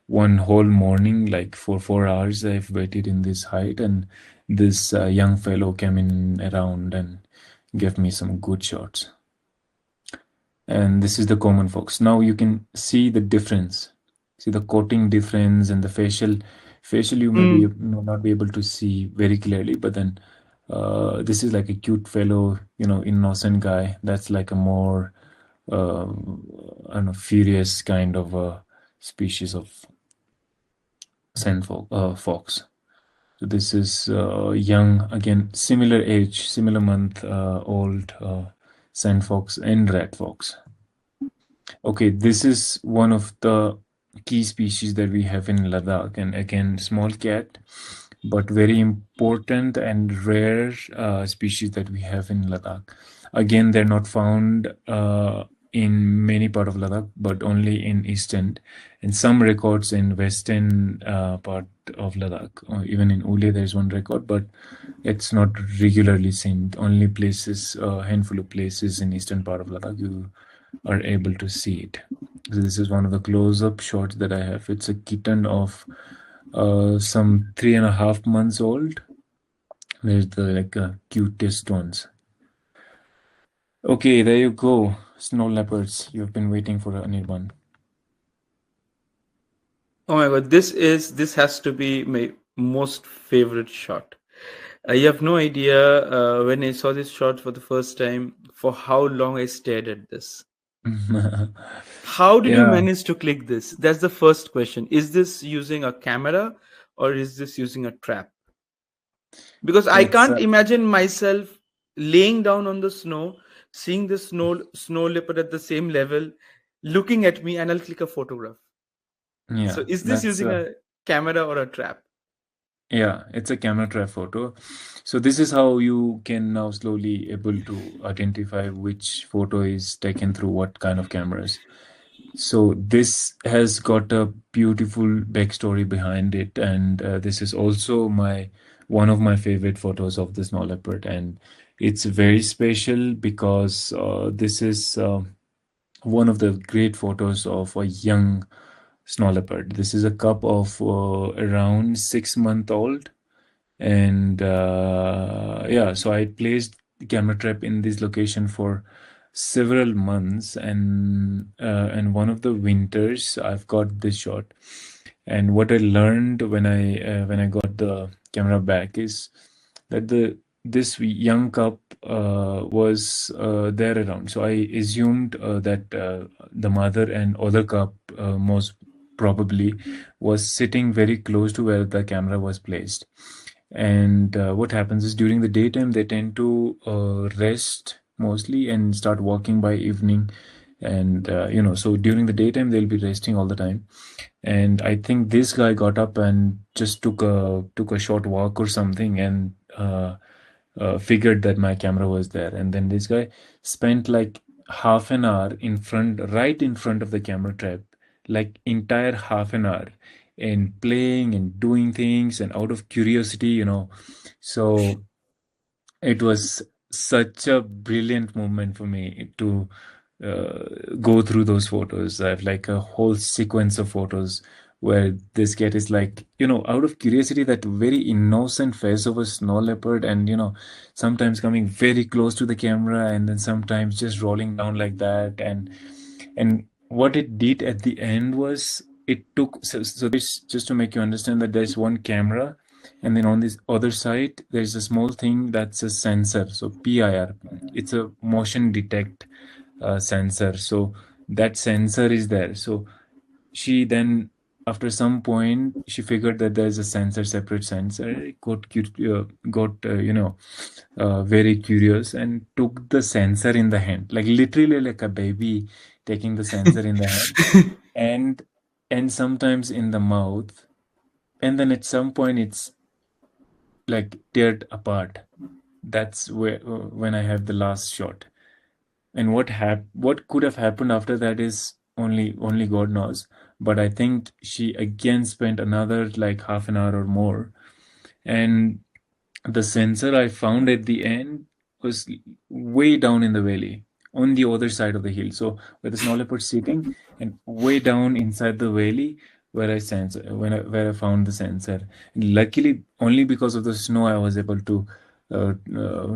[SPEAKER 1] one whole morning, like for 4 hours, I've waited in this height, and this young fellow came in around and gave me some good shots. And this is the common fox. Now you can see the difference. See the coating difference and the facial you
[SPEAKER 2] Mm.
[SPEAKER 1] may not be able to see very clearly, but then this is like a cute fellow, innocent guy. That's like a more I don't know, furious kind of species of fox. So this is young, again, similar age, similar month old sand fox and red fox. Okay, this is one of the key species that we have in Ladakh, and again, small cat, but very important and rare species that we have in Ladakh. Again, they're not found in many part of Ladakh, but only in eastern, and some records in western part of Ladakh. Even in Uley, there's one record, but it's not regularly seen. Only places, a handful of places in eastern part of Ladakh, you are able to see it. So this is one of the close-up shots that I have. It's a kitten of some 3.5 months old. There's the like cutest ones. Okay, there you go. Snow leopards. You've been waiting for Anirban.
[SPEAKER 2] Oh my god, this has to be my most favorite shot. I have no idea when I saw this shot for the first time for how long I stared at this. How did you
[SPEAKER 1] Yeah,
[SPEAKER 2] manage to click this? That's the first question. Is this using a camera or is this using a trap? Because I
[SPEAKER 1] it's
[SPEAKER 2] can't imagine myself laying down on the snow, seeing the snow leopard at the same level, looking at me, and I'll click a photograph.
[SPEAKER 1] yeah,
[SPEAKER 2] So is this
[SPEAKER 1] that's
[SPEAKER 2] using a camera or a trap?
[SPEAKER 1] yeah, it's a camera trap photo. So this is how you can now slowly able to identify which photo is taken through what kind of cameras. So this has got a beautiful backstory behind it, and this is also my one of my favorite photos of the snow leopard, and it's very special because this is one of the great photos of a young snow leopard. This is a cub of around 6 month old, and yeah, so I placed the camera trap in this location for several months, and one of the winters I've got this shot. And what I learned when I got the camera back is that the this young cub was there around. So I assumed that the mother and other cub most probably was sitting very close to where the camera was placed. And what happens is during the daytime they tend to rest mostly and start walking by evening. And so during the daytime they'll be resting all the time. And I think this guy got up and just took a short walk or something, and figured that my camera was there. And then this guy spent like half an hour right in front of the camera trap, like entire half an hour, and playing and doing things, and out of curiosity, so it was such a brilliant moment for me to go through those photos. I have like a whole sequence of photos where this cat is like, out of curiosity, that very innocent face of a snow leopard, and sometimes coming very close to the camera, and then sometimes just rolling down like that. And what it did at the end was it took, so there's, just to make you understand, that there's one camera, and then on this other side there's a small thing that's a sensor, so PIR. It's a motion detect sensor. So that sensor is there. So she then, after some point, she figured that there's a sensor, separate sensor. It got very curious, and took the sensor in the hand, like literally like a baby taking the sensor in the hand, and sometimes in the mouth, and then at some point it's like teared apart. That's where when I have the last shot. And what could have happened after that is only God knows. But I think she again spent another like half an hour or more, and the sensor I found at the end was way down in the valley, on the other side of the hill. So where the snow leopard sitting, and way down inside the valley where where I found the sensor. Luckily, only because of the snow, I was able to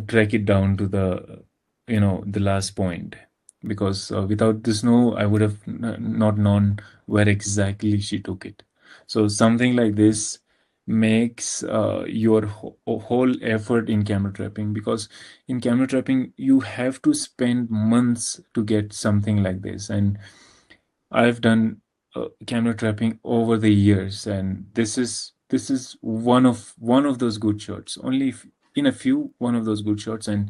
[SPEAKER 1] track it down to the last point. Because without the snow, I would have not known where exactly she took it. So something like this makes your whole effort in camera trapping, because in camera trapping you have to spend months to get something like this. And I've done camera trapping over the years, and this is one of those good shots, only in a few one of those good shots. And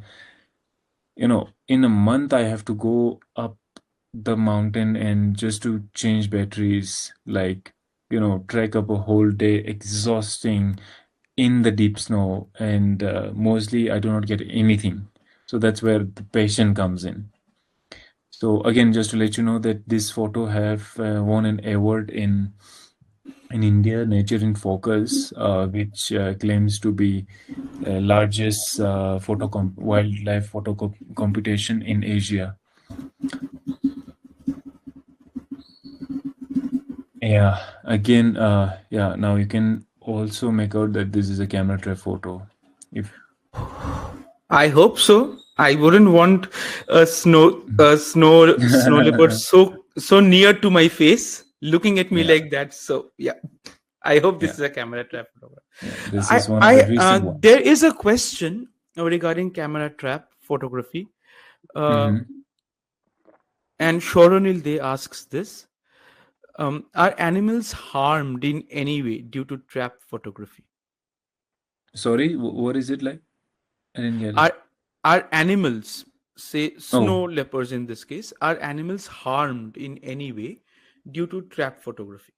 [SPEAKER 1] in a month I have to go up the mountain and just to change batteries, like trek up a whole day, exhausting, in the deep snow. And mostly I do not get anything. So that's where the passion comes in. So again, just to let you know that this photo have won an award in India, Nature in Focus, which claims to be largest wildlife photo competition in Asia. Yeah, again, yeah, now you can also make out that this is a camera trap photo. If
[SPEAKER 2] I hope so. I wouldn't want a snow leopard so near to my face, looking at me
[SPEAKER 1] yeah,
[SPEAKER 2] like that. So yeah, I hope this
[SPEAKER 1] yeah,
[SPEAKER 2] is a camera trap.
[SPEAKER 1] yeah, this
[SPEAKER 2] I
[SPEAKER 1] is one of the
[SPEAKER 2] I
[SPEAKER 1] recent
[SPEAKER 2] there
[SPEAKER 1] ones.
[SPEAKER 2] is a question regarding camera trap photography, uh,
[SPEAKER 1] Hmm.
[SPEAKER 2] and Shoronil they asks this: Are animals harmed in any way due to trap photography?
[SPEAKER 1] Sorry, what is it like? I didn't get it.
[SPEAKER 2] Are are animals, say
[SPEAKER 1] Oh,
[SPEAKER 2] snow leopards in this case, are animals harmed in any way due to trap photography?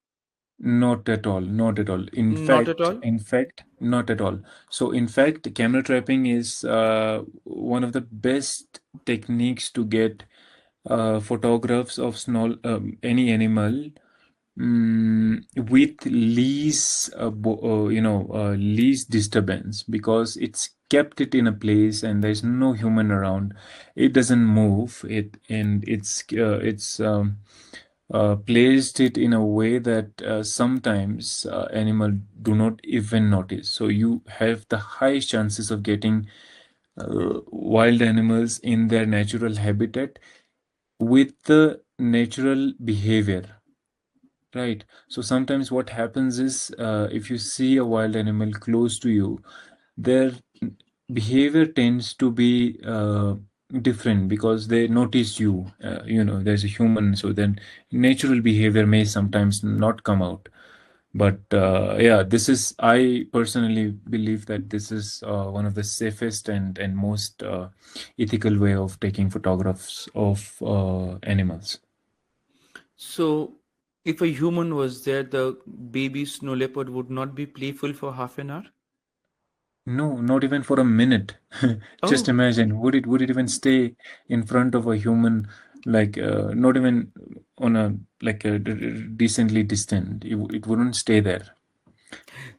[SPEAKER 1] not at all, not at all. In
[SPEAKER 2] Not at
[SPEAKER 1] fact,
[SPEAKER 2] all.
[SPEAKER 1] not at all. So, in fact, camera trapping is one of the best techniques to get photographs of any animal, with least disturbance, because it's kept it in a place and there's no human around. It doesn't move it, and it's placed it in a way that sometimes animal do not even notice. So you have the high chances of getting wild animals in their natural habitat with the natural behavior. Right. So sometimes what happens is, if you see a wild animal close to you, their behavior tends to be different, because they notice you. There's a human, so then natural behavior may sometimes not come out. But yeah, I personally believe that this is one of the safest and most ethical way of taking photographs of animals.
[SPEAKER 2] So, if a human was there, the baby snow leopard would not be playful for half an hour.
[SPEAKER 1] No, not even for a minute. Just
[SPEAKER 2] Oh,
[SPEAKER 1] imagine, would it even stay in front of a human, like not even on a like a decently distant. It wouldn't stay there.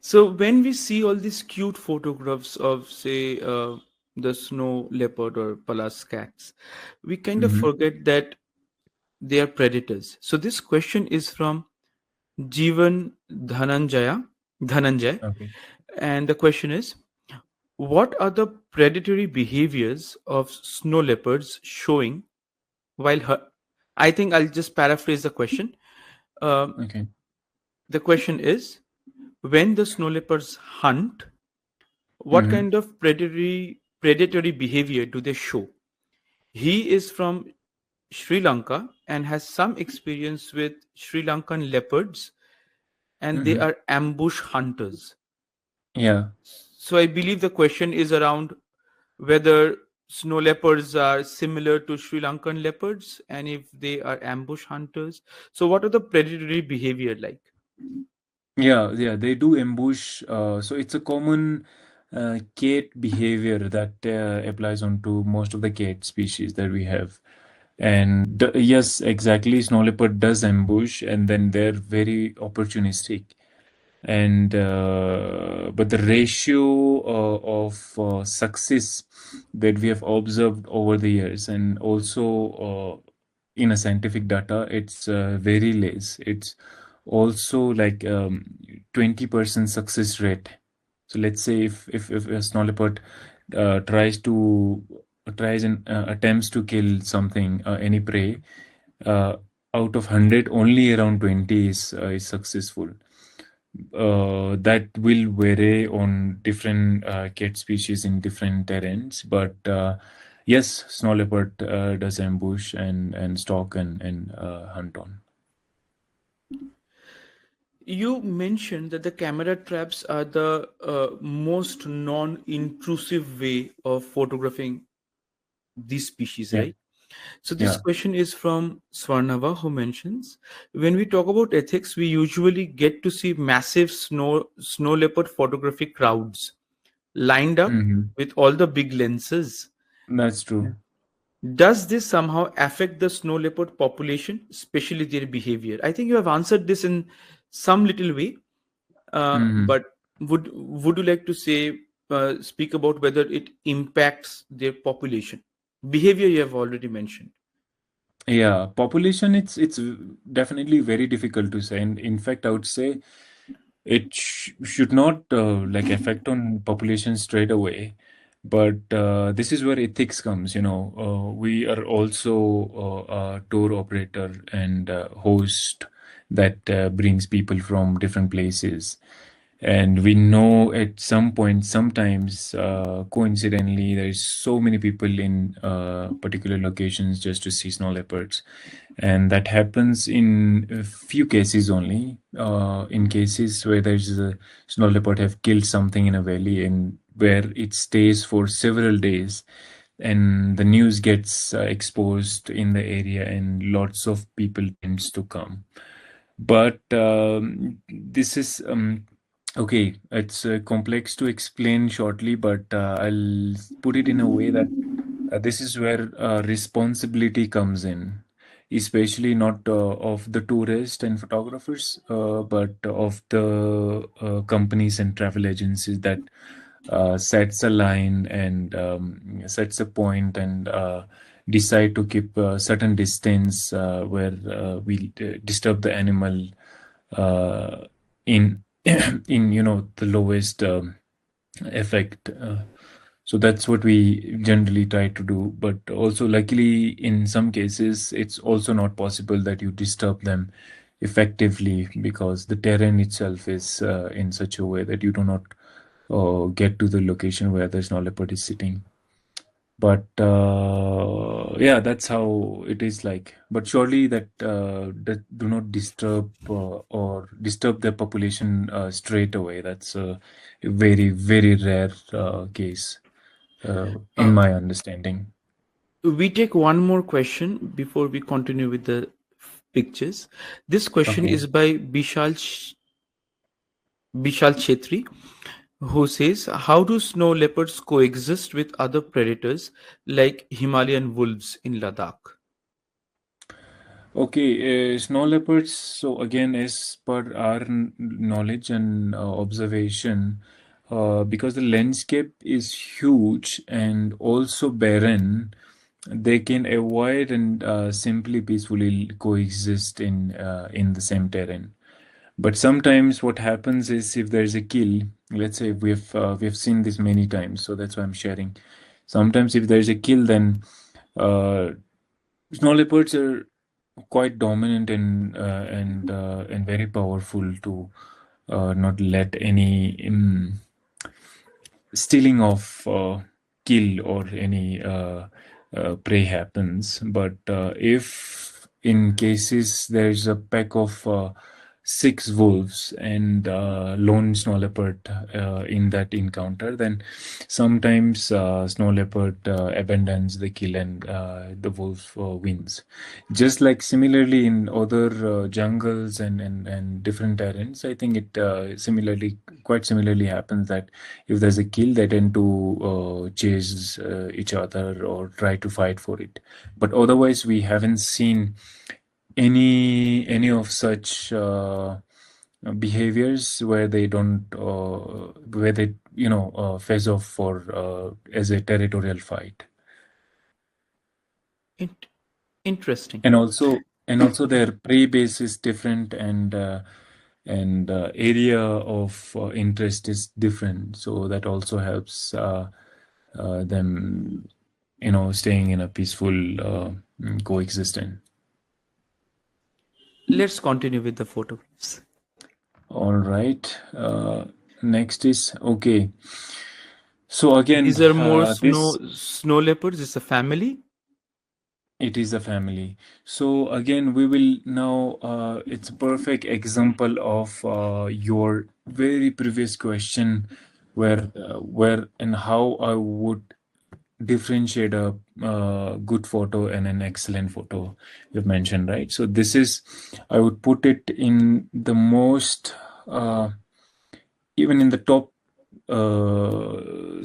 [SPEAKER 2] so when we see all these cute photographs of, say, the snow leopard or Pallas cats, we kind of
[SPEAKER 1] Hmm.
[SPEAKER 2] forget that they are predators. So this question is from Jeevan Dhananjay,
[SPEAKER 1] Okay.
[SPEAKER 2] and the question is, what are the predatory behaviors of snow leopards showing while I think I'll just paraphrase the question. Um,
[SPEAKER 1] Okay.
[SPEAKER 2] The question is, when the snow leopards hunt, what
[SPEAKER 1] Hmm.
[SPEAKER 2] kind of predatory behavior do they show? He is from Sri Lanka and has some experience with Sri Lankan leopards, and they
[SPEAKER 1] Hmm.
[SPEAKER 2] are ambush hunters.
[SPEAKER 1] Yeah.
[SPEAKER 2] So I believe the question is around whether snow leopards are similar to Sri Lankan leopards and if they are ambush hunters. So what are the predatory behavior like?
[SPEAKER 1] Yeah, yeah, they do ambush. So it's a common cat behavior that applies onto most of the cat species that we have. And yes, exactly, snow leopard does ambush, and then they're very opportunistic. And but the ratio of success that we have observed over the years, and also in a scientific data, it's very less. It's also like 20% success rate. So let's say if a snow leopard tries and attempts to kill something, any prey, uh, out of 100, only around 20 is successful. That will vary on different cat species in different terrains, but yes, snow leopard does ambush and stalk and hunt on.
[SPEAKER 2] You mentioned that the camera traps are the most non-intrusive way of photographing these species,
[SPEAKER 1] Yeah,
[SPEAKER 2] right? So this
[SPEAKER 1] yeah.
[SPEAKER 2] question is from Swarnava, who mentions, when we talk about ethics, we usually get to see massive snow leopard photography crowds lined up
[SPEAKER 1] Hmm.
[SPEAKER 2] with all the big lenses.
[SPEAKER 1] That's true.
[SPEAKER 2] Does this somehow affect the snow leopard population, especially their behavior? I think you have answered this in some little way,
[SPEAKER 1] Hmm.
[SPEAKER 2] but would you like to say speak about whether it impacts their population? Behavior you have already mentioned.
[SPEAKER 1] Yeah, population, it's definitely very difficult to say, and in fact, I would say it should not like affect on population straight away, but this is where ethics comes. We are also a tour operator and host that brings people from different places, and we know at some point, sometimes coincidentally, there's so many people in particular locations just to see snow leopards, and that happens in a few cases only. In cases where there's a snow leopard have killed something in a valley and where it stays for several days, and the news gets exposed in the area, and lots of people tends to come. But this is okay. It's complex to explain shortly, but I'll put it in a way that this is where responsibility comes in, especially not of the tourists and photographers, but of the companies and travel agencies that sets a line and sets a point and decide to keep a certain distance where we disturb the animal uh, in in the lowest effect. So that's what we generally try to do. But also, luckily, in some cases, it's also not possible that you disturb them effectively because the terrain itself is in such a way that you do not get to the location where the snow leopard is sitting. But yeah, that's how it is like. But surely that do not disturb or disturb the population straight away. That's a very, very rare case, in
[SPEAKER 2] Uh,
[SPEAKER 1] my understanding.
[SPEAKER 2] we take one more question before we continue with the pictures. This question
[SPEAKER 1] Okay.
[SPEAKER 2] is by Bishal Chetri, who says, how do snow leopards coexist with other predators like Himalayan wolves in Ladakh?
[SPEAKER 1] Okay, snow leopards. So again, as per our knowledge and observation, because the landscape is huge and also barren, they can avoid and simply peacefully coexist in the same terrain. But sometimes what happens is if there's a kill, let's say we've seen this many times, so that's why I'm sharing. Sometimes if there's a kill, then uh, snow leopards are quite dominant and very powerful to not let any stealing of kill or any prey happens. But if in cases there's a pack of six wolves and lone snow leopard in that encounter, then sometimes snow leopard abandons the kill and the wolf wins. Just like similarly in other jungles and different terrains, I think it quite similarly happens that if there's a kill, they tend to chase each other or try to fight for it. But otherwise, we haven't seen any of such behaviors where they don't where they face off for as a territorial fight.
[SPEAKER 2] Int- Interesting.
[SPEAKER 1] And also their prey base is different, and area of interest is different, so that also helps them staying in a peaceful coexistence.
[SPEAKER 2] Let's continue with the photographs.
[SPEAKER 1] All right. Next is okay. So again,
[SPEAKER 2] These are more
[SPEAKER 1] this
[SPEAKER 2] snow leopards. It's a family.
[SPEAKER 1] it is a family. So again, we will now. It's a perfect example of your very previous question, where and how I would differentiate a good photo and an excellent photo you've mentioned, right? So this is, I would put it in the most, even in the top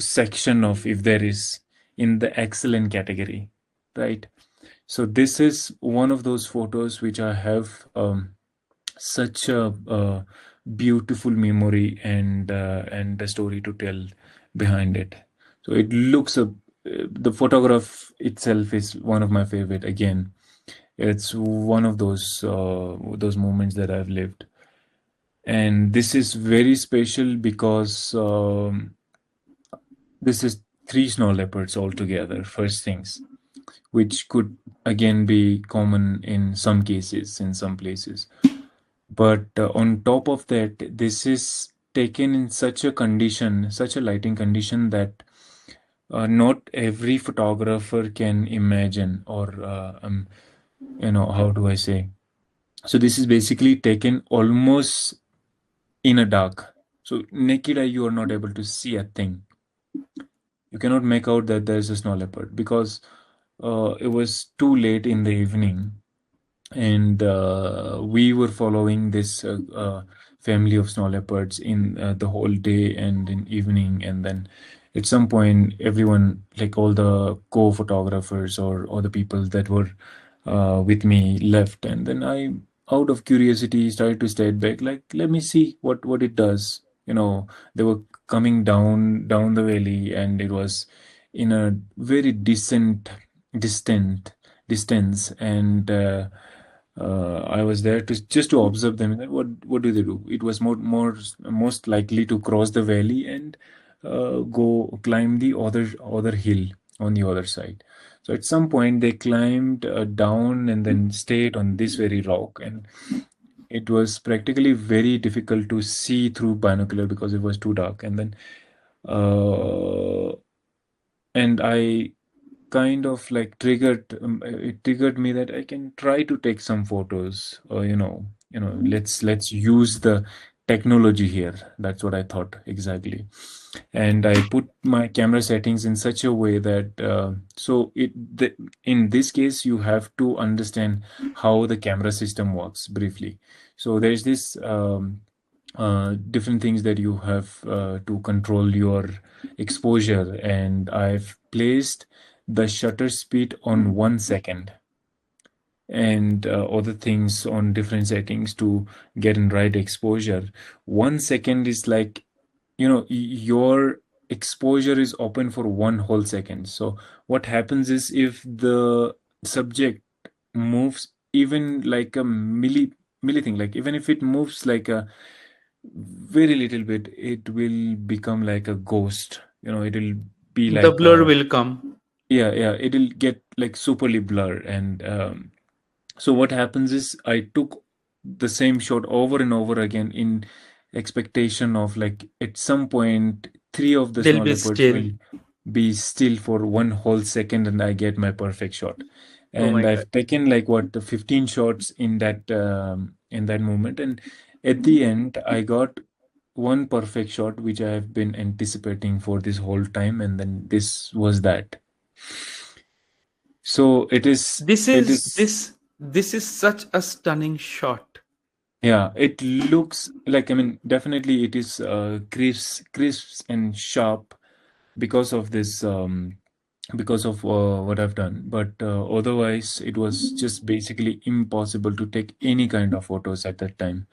[SPEAKER 1] section of, if there is, in the excellent category, right? So this is one of those photos which I have such a beautiful memory and a story to tell behind it. So it looks the photograph itself is one of my favorite. Again, it's one of those moments that I've lived, and this is very special because this is three snow leopards all together. First things, which could again be common in some cases, in some places. But on top of that, this is taken in such a condition, such a lighting condition that not every photographer can imagine, or how do I say? So this is basically taken almost in a dark. So naked eye, you are not able to see a thing. You cannot make out that there's a snow leopard because it was too late in the evening, and we were following this family of snow leopards in the whole day and in evening, and then at some point everyone, like all the co-photographers or the people that were with me, left, and then I, out of curiosity, started to step back, like, let me see what it does. They were coming down the valley, and it was in a very distant distance, and I was there to just to observe them. And then what do they do? It was most likely to cross the valley and go climb the other hill on the other side. So at some point they climbed down and then stayed on this very rock, and it was practically very difficult to see through binocular because it was too dark. Uh, and I kind of like it triggered me that I can try to take some photos, or let's use the technology here. That's what I thought exactly. And I put my camera settings in such a way that in this case you have to understand how the camera system works briefly. So there's this different things that you have to control your exposure, and I've placed the shutter speed on 1 second, and other things on different settings to get in right exposure. 1 second is like, your exposure is open for one whole second. So what happens is, if the subject moves even like a milli thing, like even if it moves like a very little bit, it will become like a ghost. It'll be
[SPEAKER 2] The
[SPEAKER 1] like
[SPEAKER 2] blur
[SPEAKER 1] a,
[SPEAKER 2] will come.
[SPEAKER 1] yeah, it'll get like superly blur. And So what happens is I took the same shot over and over again in expectation of like at some point three of the
[SPEAKER 2] They'll
[SPEAKER 1] snow
[SPEAKER 2] be
[SPEAKER 1] leopards
[SPEAKER 2] still.
[SPEAKER 1] will be still for one whole second and I get my perfect shot.
[SPEAKER 2] Oh
[SPEAKER 1] And
[SPEAKER 2] my God.
[SPEAKER 1] I've taken like what 15 shots in that moment, and at the end I got one perfect shot which I have been anticipating for this whole time, and then this was that. So
[SPEAKER 2] This
[SPEAKER 1] it
[SPEAKER 2] is
[SPEAKER 1] is
[SPEAKER 2] this this is such a stunning shot.
[SPEAKER 1] Yeah, it looks like, I mean, definitely it is crisp and sharp because of this, because of what I've done. But otherwise, it was just basically impossible to take any kind of photos at that time.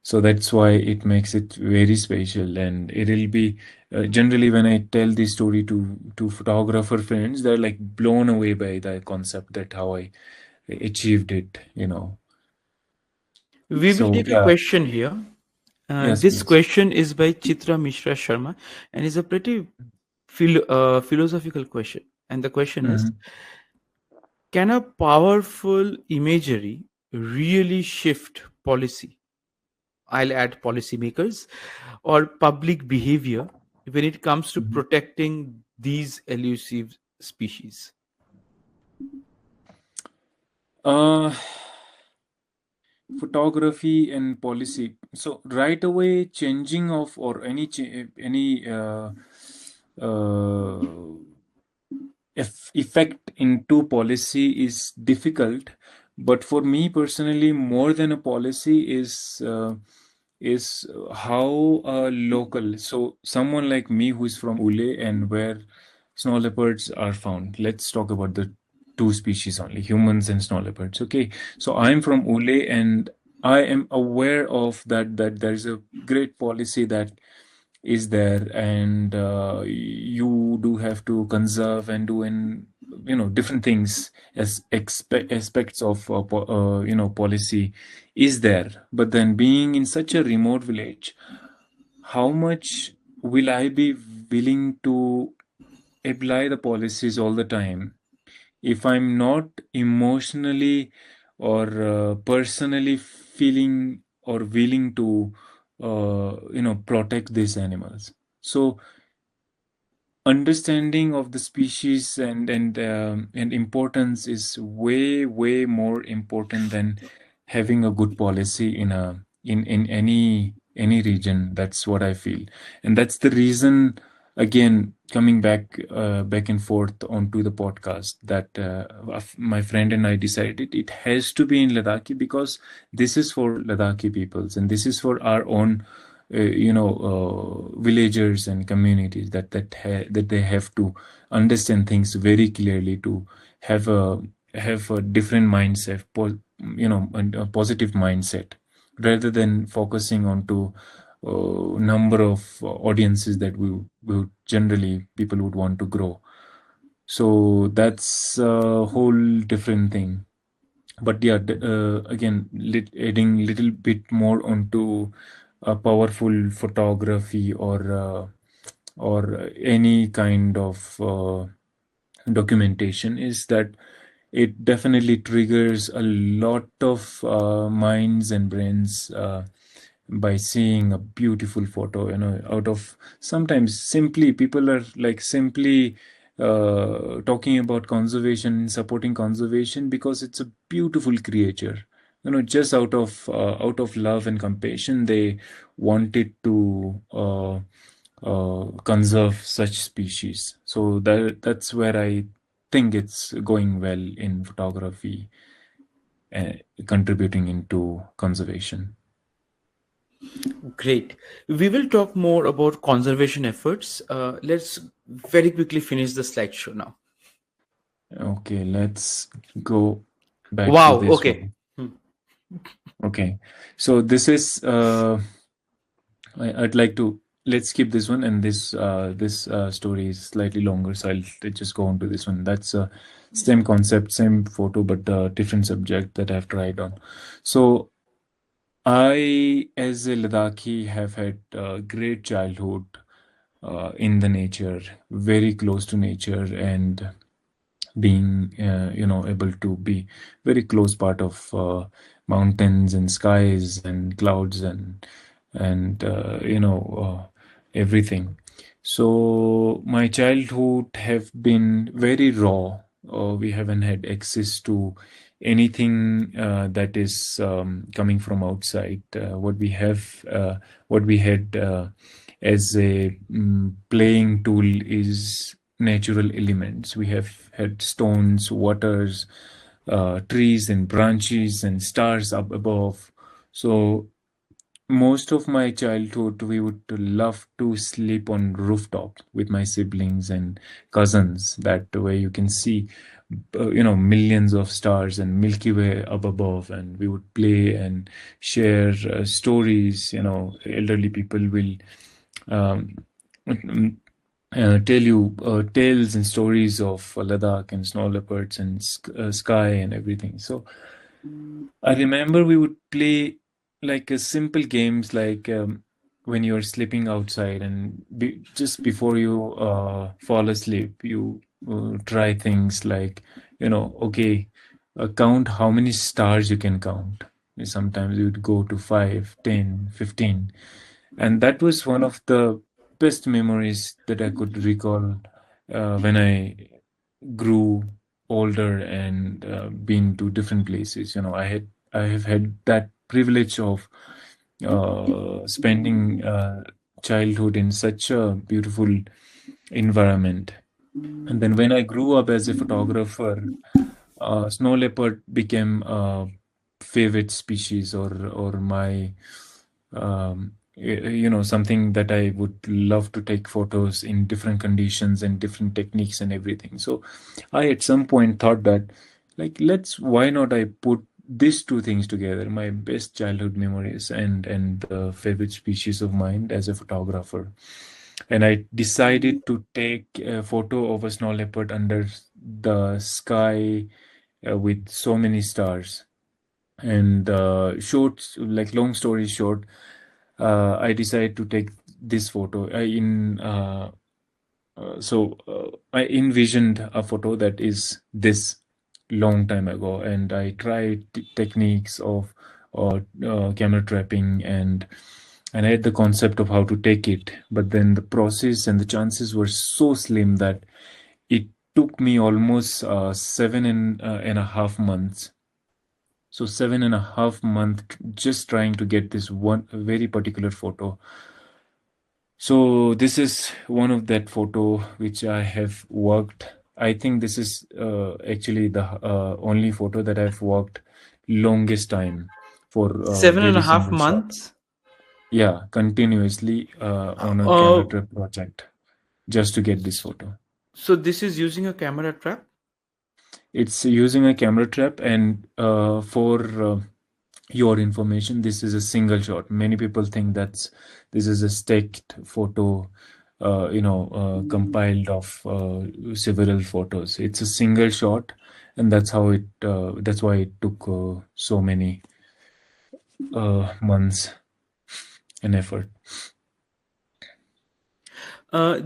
[SPEAKER 1] So that's why it makes it very special, and it'll be generally when I tell this story to photographer friends, they're like blown away by the concept that how I achieved it.
[SPEAKER 2] We will
[SPEAKER 1] So
[SPEAKER 2] take a
[SPEAKER 1] yeah,
[SPEAKER 2] question here.
[SPEAKER 1] yes,
[SPEAKER 2] This
[SPEAKER 1] please.
[SPEAKER 2] question is by Chitra Mishra Sharma and is a pretty philosophical question. And the question is,
[SPEAKER 1] Mhm.
[SPEAKER 2] can a powerful imagery really shift policy? I'll add policymakers or public behavior when it comes to
[SPEAKER 1] Mhm.
[SPEAKER 2] protecting these elusive species.
[SPEAKER 1] Uh, Photography and policy. So right away, changing of or any uh, effect into policy is difficult, but for me personally, more than a policy is how local. So someone like me who is from Uley and where snow leopards are found. Let's talk about the two species only, humans and snow leopards. Okay, so I'm from Uley and I am aware of that there is a great policy that is there, and you do have to conserve and do in different things as aspects of policy is there. But then being in such a remote village, how much will I be willing to apply the policies all the time if I'm not emotionally or personally feeling or willing to protect these animals? So understanding of the species and importance is way more important than having a good policy in any region. That's what I feel, and that's the reason, again, coming back and forth onto the podcast, that my friend and I decided it has to be in Ladakhi because this is for Ladakhi peoples and this is for our own villagers and communities, that they have to understand things very clearly to have a different mindset, and a positive mindset, rather than focusing on to number of audiences that we would generally people would want to grow. So that's a whole different thing. But yeah, again, adding little bit more onto a powerful photography or any kind of documentation is that it definitely triggers a lot of minds and brains by seeing a beautiful photo, out of sometimes simply people are like simply talking about conservation, supporting conservation because it's a beautiful creature, just out of love and compassion they wanted to conserve such species. So that's where I think it's going well in photography, uh, contributing into conservation.
[SPEAKER 2] Great. We will talk more about conservation efforts. Let's very quickly finish the slideshow now.
[SPEAKER 1] Okay, let's go back to
[SPEAKER 2] Wow.
[SPEAKER 1] this
[SPEAKER 2] Okay.
[SPEAKER 1] one. Okay, so this is I'd like to let's skip this one, and this story is slightly longer, so I'll just go on to this one. That's same concept, same photo, but different subject that I've tried on. So I, as a Ladakhi, have had a great childhood in the nature, very close to nature, and being able to be very close part of mountains and skies and clouds and everything. So my childhood have been very raw. We haven't had access to anything that is coming from outside. What we had as a playing tool is natural elements. We have had stones, waters, trees, and branches, and stars up above. So most of my childhood, we would love to sleep on rooftop with my siblings and cousins. That way, you can see, millions of stars and Milky Way up above, and we would play and share stories. Elderly people will um, tell you tales and stories of Ladakh and snow leopards and sky and everything. So I remember we would play like a simple games like when you're sleeping outside and just before you fall asleep, you try things like, okay, count how many stars you can count. Sometimes you would go to 5, 10, 15. And that was one of the best memories that I could recall when I grew older and been to different places. I have had that privilege of spending childhood in such a beautiful environment. And then when I grew up as a photographer, snow leopard became a favorite species, or my something that I would love to take photos in different conditions and different techniques and everything. So I at some point thought that, like, why not I put these two things together, my best childhood memories and the favorite species of mine as a photographer. And I decided to take a photo of a snow leopard under the sky with so many stars. And like long story short, I decided to take this photo. I envisioned a photo that is this long time ago, and I tried techniques of camera trapping, and I had the concept of how to take it. But then the process and the chances were so slim that it took me almost 7.5 months. So 7.5 months just trying to get this one very particular photo. So this is one of that photo which I have worked. I think this is actually the only photo that I've worked longest time for a
[SPEAKER 2] Seven and a
[SPEAKER 1] very
[SPEAKER 2] half
[SPEAKER 1] single shot.
[SPEAKER 2] months.
[SPEAKER 1] Yeah, continuously on a camera
[SPEAKER 2] Uh,
[SPEAKER 1] trap project just to get this photo.
[SPEAKER 2] so this is using a camera trap.
[SPEAKER 1] It's using a camera trap, and for your information, this is a single shot. Many people think this is a staked photo, compiled of several photos. It's a single shot, and that's why it took so many months and effort.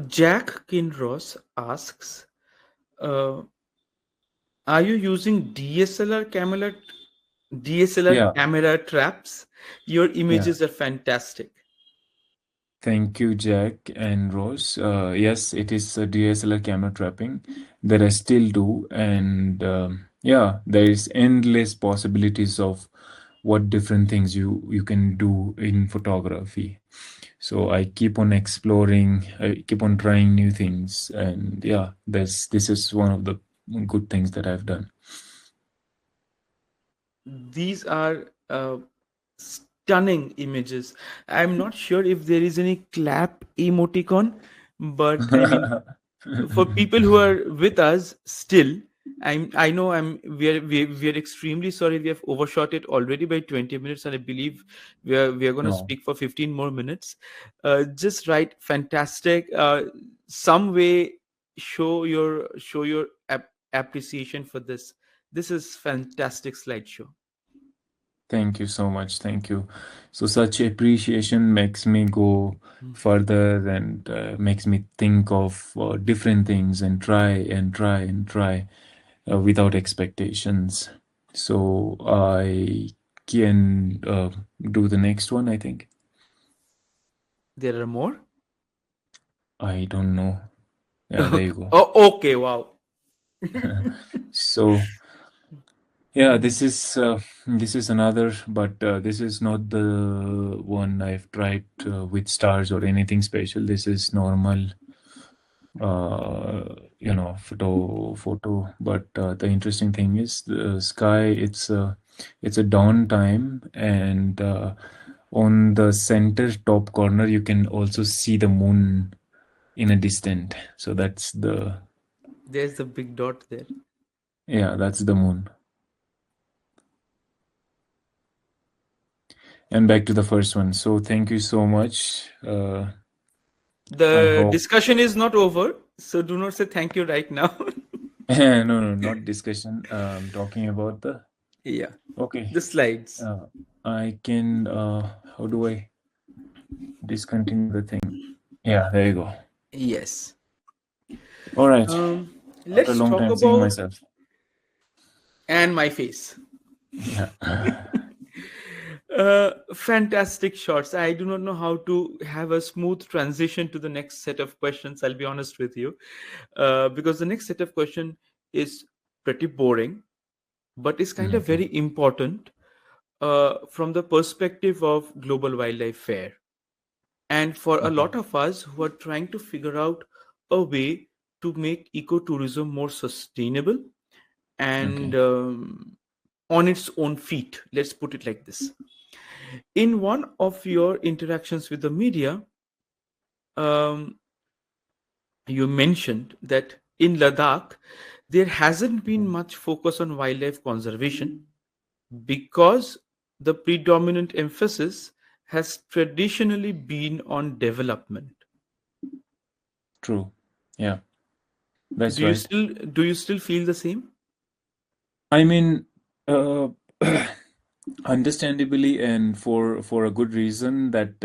[SPEAKER 2] Jack Kinross asks, uh, "Are you using DSLR
[SPEAKER 1] Yeah,
[SPEAKER 2] camera traps? Your
[SPEAKER 1] yeah.
[SPEAKER 2] images are fantastic."
[SPEAKER 1] Thank you, Jack and Rose. Yes, it is a DSLR camera trapping that I still do, and yeah, there is endless possibilities of what different things you can do in photography. So I keep on exploring, I keep on trying new things, and yeah, this is one of the good things that I've done.
[SPEAKER 2] These are stunning images. I'm not sure if there is any clap emoticon, but I mean, for people who are with us still, I know we're extremely sorry. We have overshot it already by 20 minutes, and I believe we are going to
[SPEAKER 1] No,
[SPEAKER 2] speak for 15 more minutes. Just right, fantastic. Some way show your appreciation for this. This is fantastic slideshow.
[SPEAKER 1] thank you so much. Thank you. So such appreciation makes me go further and makes me think of different things and try and try and try. without expectations. So I can do the next one, I think.
[SPEAKER 2] There are more?
[SPEAKER 1] I don't know. Yeah, there you go.
[SPEAKER 2] Oh, okay, wow.
[SPEAKER 1] So yeah, this is another, but this is not the one I've tried with stars or anything special. This is normal, photo. But the interesting thing is the sky. It's a dawn time, and on the center top corner, you can also see the moon in a distant. So
[SPEAKER 2] There's the big dot there.
[SPEAKER 1] that's the moon. And back to the first one. So thank you so much. I
[SPEAKER 2] The
[SPEAKER 1] hope.
[SPEAKER 2] discussion is not over, so do not say thank you right now.
[SPEAKER 1] No, no, not discussion. Talking about the.
[SPEAKER 2] Yeah,
[SPEAKER 1] Okay.
[SPEAKER 2] the slides.
[SPEAKER 1] I can. How do I discontinue the thing? Yeah, there you go.
[SPEAKER 2] Yes.
[SPEAKER 1] All right. After a
[SPEAKER 2] Let's
[SPEAKER 1] long
[SPEAKER 2] talk
[SPEAKER 1] time seeing
[SPEAKER 2] about
[SPEAKER 1] myself.
[SPEAKER 2] and my face.
[SPEAKER 1] Yeah.
[SPEAKER 2] Fantastic shots. I do not know how to have a smooth transition to the next set of questions. I'll be honest with you, because the next set of question is pretty boring, but it's kind of
[SPEAKER 1] Okay.
[SPEAKER 2] very important from the perspective of Global Wildlife Fair, and for a
[SPEAKER 1] Okay.
[SPEAKER 2] lot of us who are trying to figure out a way to make ecotourism more sustainable and
[SPEAKER 1] Okay.
[SPEAKER 2] on its own feet. Let's put it like this. In one of your interactions with the media, um, you mentioned that in Ladakh, there hasn't been much focus on wildlife conservation because the predominant emphasis has traditionally been on development.
[SPEAKER 1] True. Yeah, that's
[SPEAKER 2] Do you
[SPEAKER 1] right.
[SPEAKER 2] still do you still feel the same?
[SPEAKER 1] I mean, uh, understandably, and for a good reason that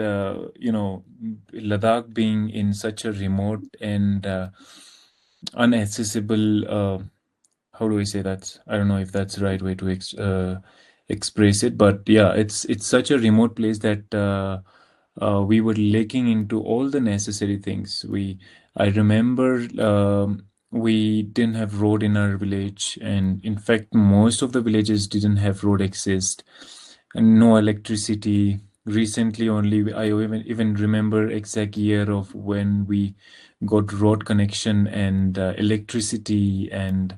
[SPEAKER 1] Ladakh being in such a remote and unaccessible. How do I say that? I don't know if that's the right way to express it, but yeah, it's such a remote place that we were lacking into all the necessary things. I remember we didn't have road in our village, and in fact, most of the villages didn't have road access, and no electricity. Recently, only I even remember exact year of when we got road connection and electricity and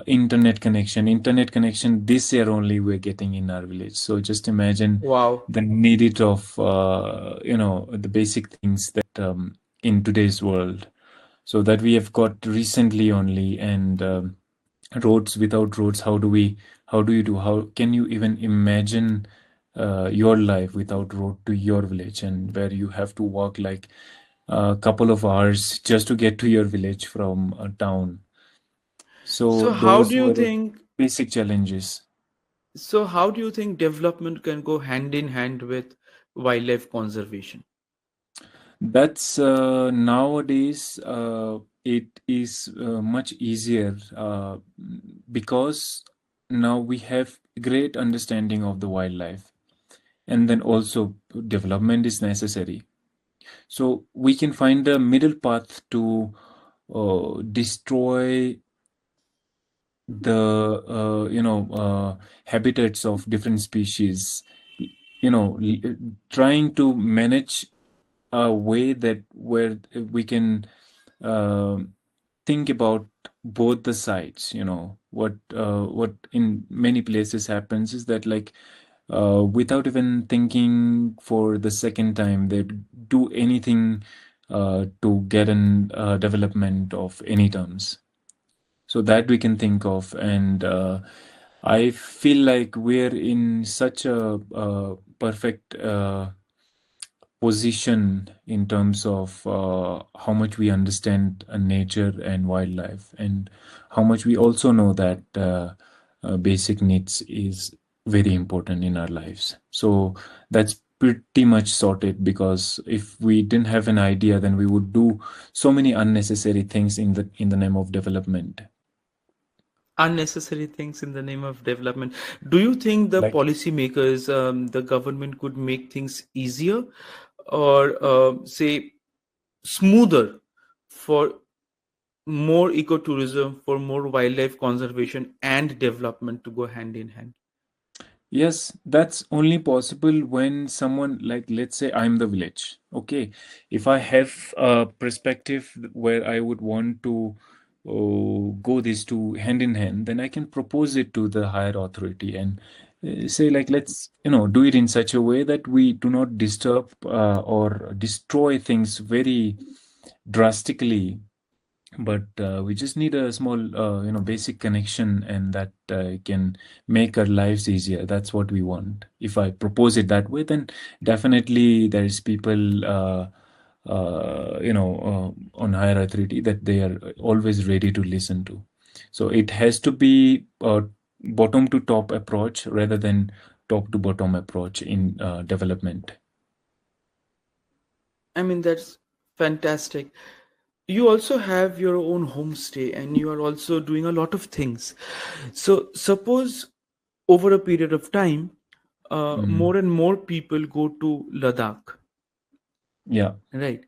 [SPEAKER 1] internet connection. Internet connection this year only we're getting in our village. So just imagine
[SPEAKER 2] Wow.
[SPEAKER 1] the needed of the basic things that in today's world. So that we have got recently only, and roads. Without roads, how do you do, how can you even imagine your life without road to your village, and where you have to walk like a couple of hours just to get to your village from a town. So
[SPEAKER 2] So how do
[SPEAKER 1] those
[SPEAKER 2] you
[SPEAKER 1] were the
[SPEAKER 2] think
[SPEAKER 1] basic challenges.
[SPEAKER 2] so how do you think development can go hand in hand with wildlife conservation?
[SPEAKER 1] That's nowadays it is much easier because now we have great understanding of the wildlife, and then also development is necessary. So we can find a middle path to destroy the habitats of different species. Trying to manage a way that where we can um think about both the sides. What in many places happens is that, like, without even thinking for the second time, they do anything to get an development of any terms. So that we can think of, and I feel like we're in such a perfect position in terms of how much we understand nature and wildlife, and how much we also know that basic needs is very important in our lives. So that's pretty much sorted, because if we didn't have an idea, then we would do so many unnecessary things in the name of development.
[SPEAKER 2] unnecessary things in the name of development. Do you think the
[SPEAKER 1] Like,
[SPEAKER 2] policymakers, the government could make things easier or say smoother for more ecotourism, for more wildlife conservation and development to go hand in hand?
[SPEAKER 1] yes, that's only possible when someone, like, let's say I'm the village. Okay. If I have a perspective where I would want to go these two hand in hand, then I can propose it to the higher authority and say, like, let's, do it in such a way that we do not disturb or destroy things very drastically, but we just need a small basic connection, and that can make our lives easier. That's what we want. If I propose it that way, then definitely there is people on higher authority that they are always ready to listen to. So it has to be a bottom to top approach rather than top to bottom approach in development.
[SPEAKER 2] I mean, that's fantastic. You also have your own homestay and you are also doing a lot of things. So, suppose over a period of time,
[SPEAKER 1] Mm.
[SPEAKER 2] more and more people go to Ladakh,
[SPEAKER 1] Yeah,
[SPEAKER 2] right?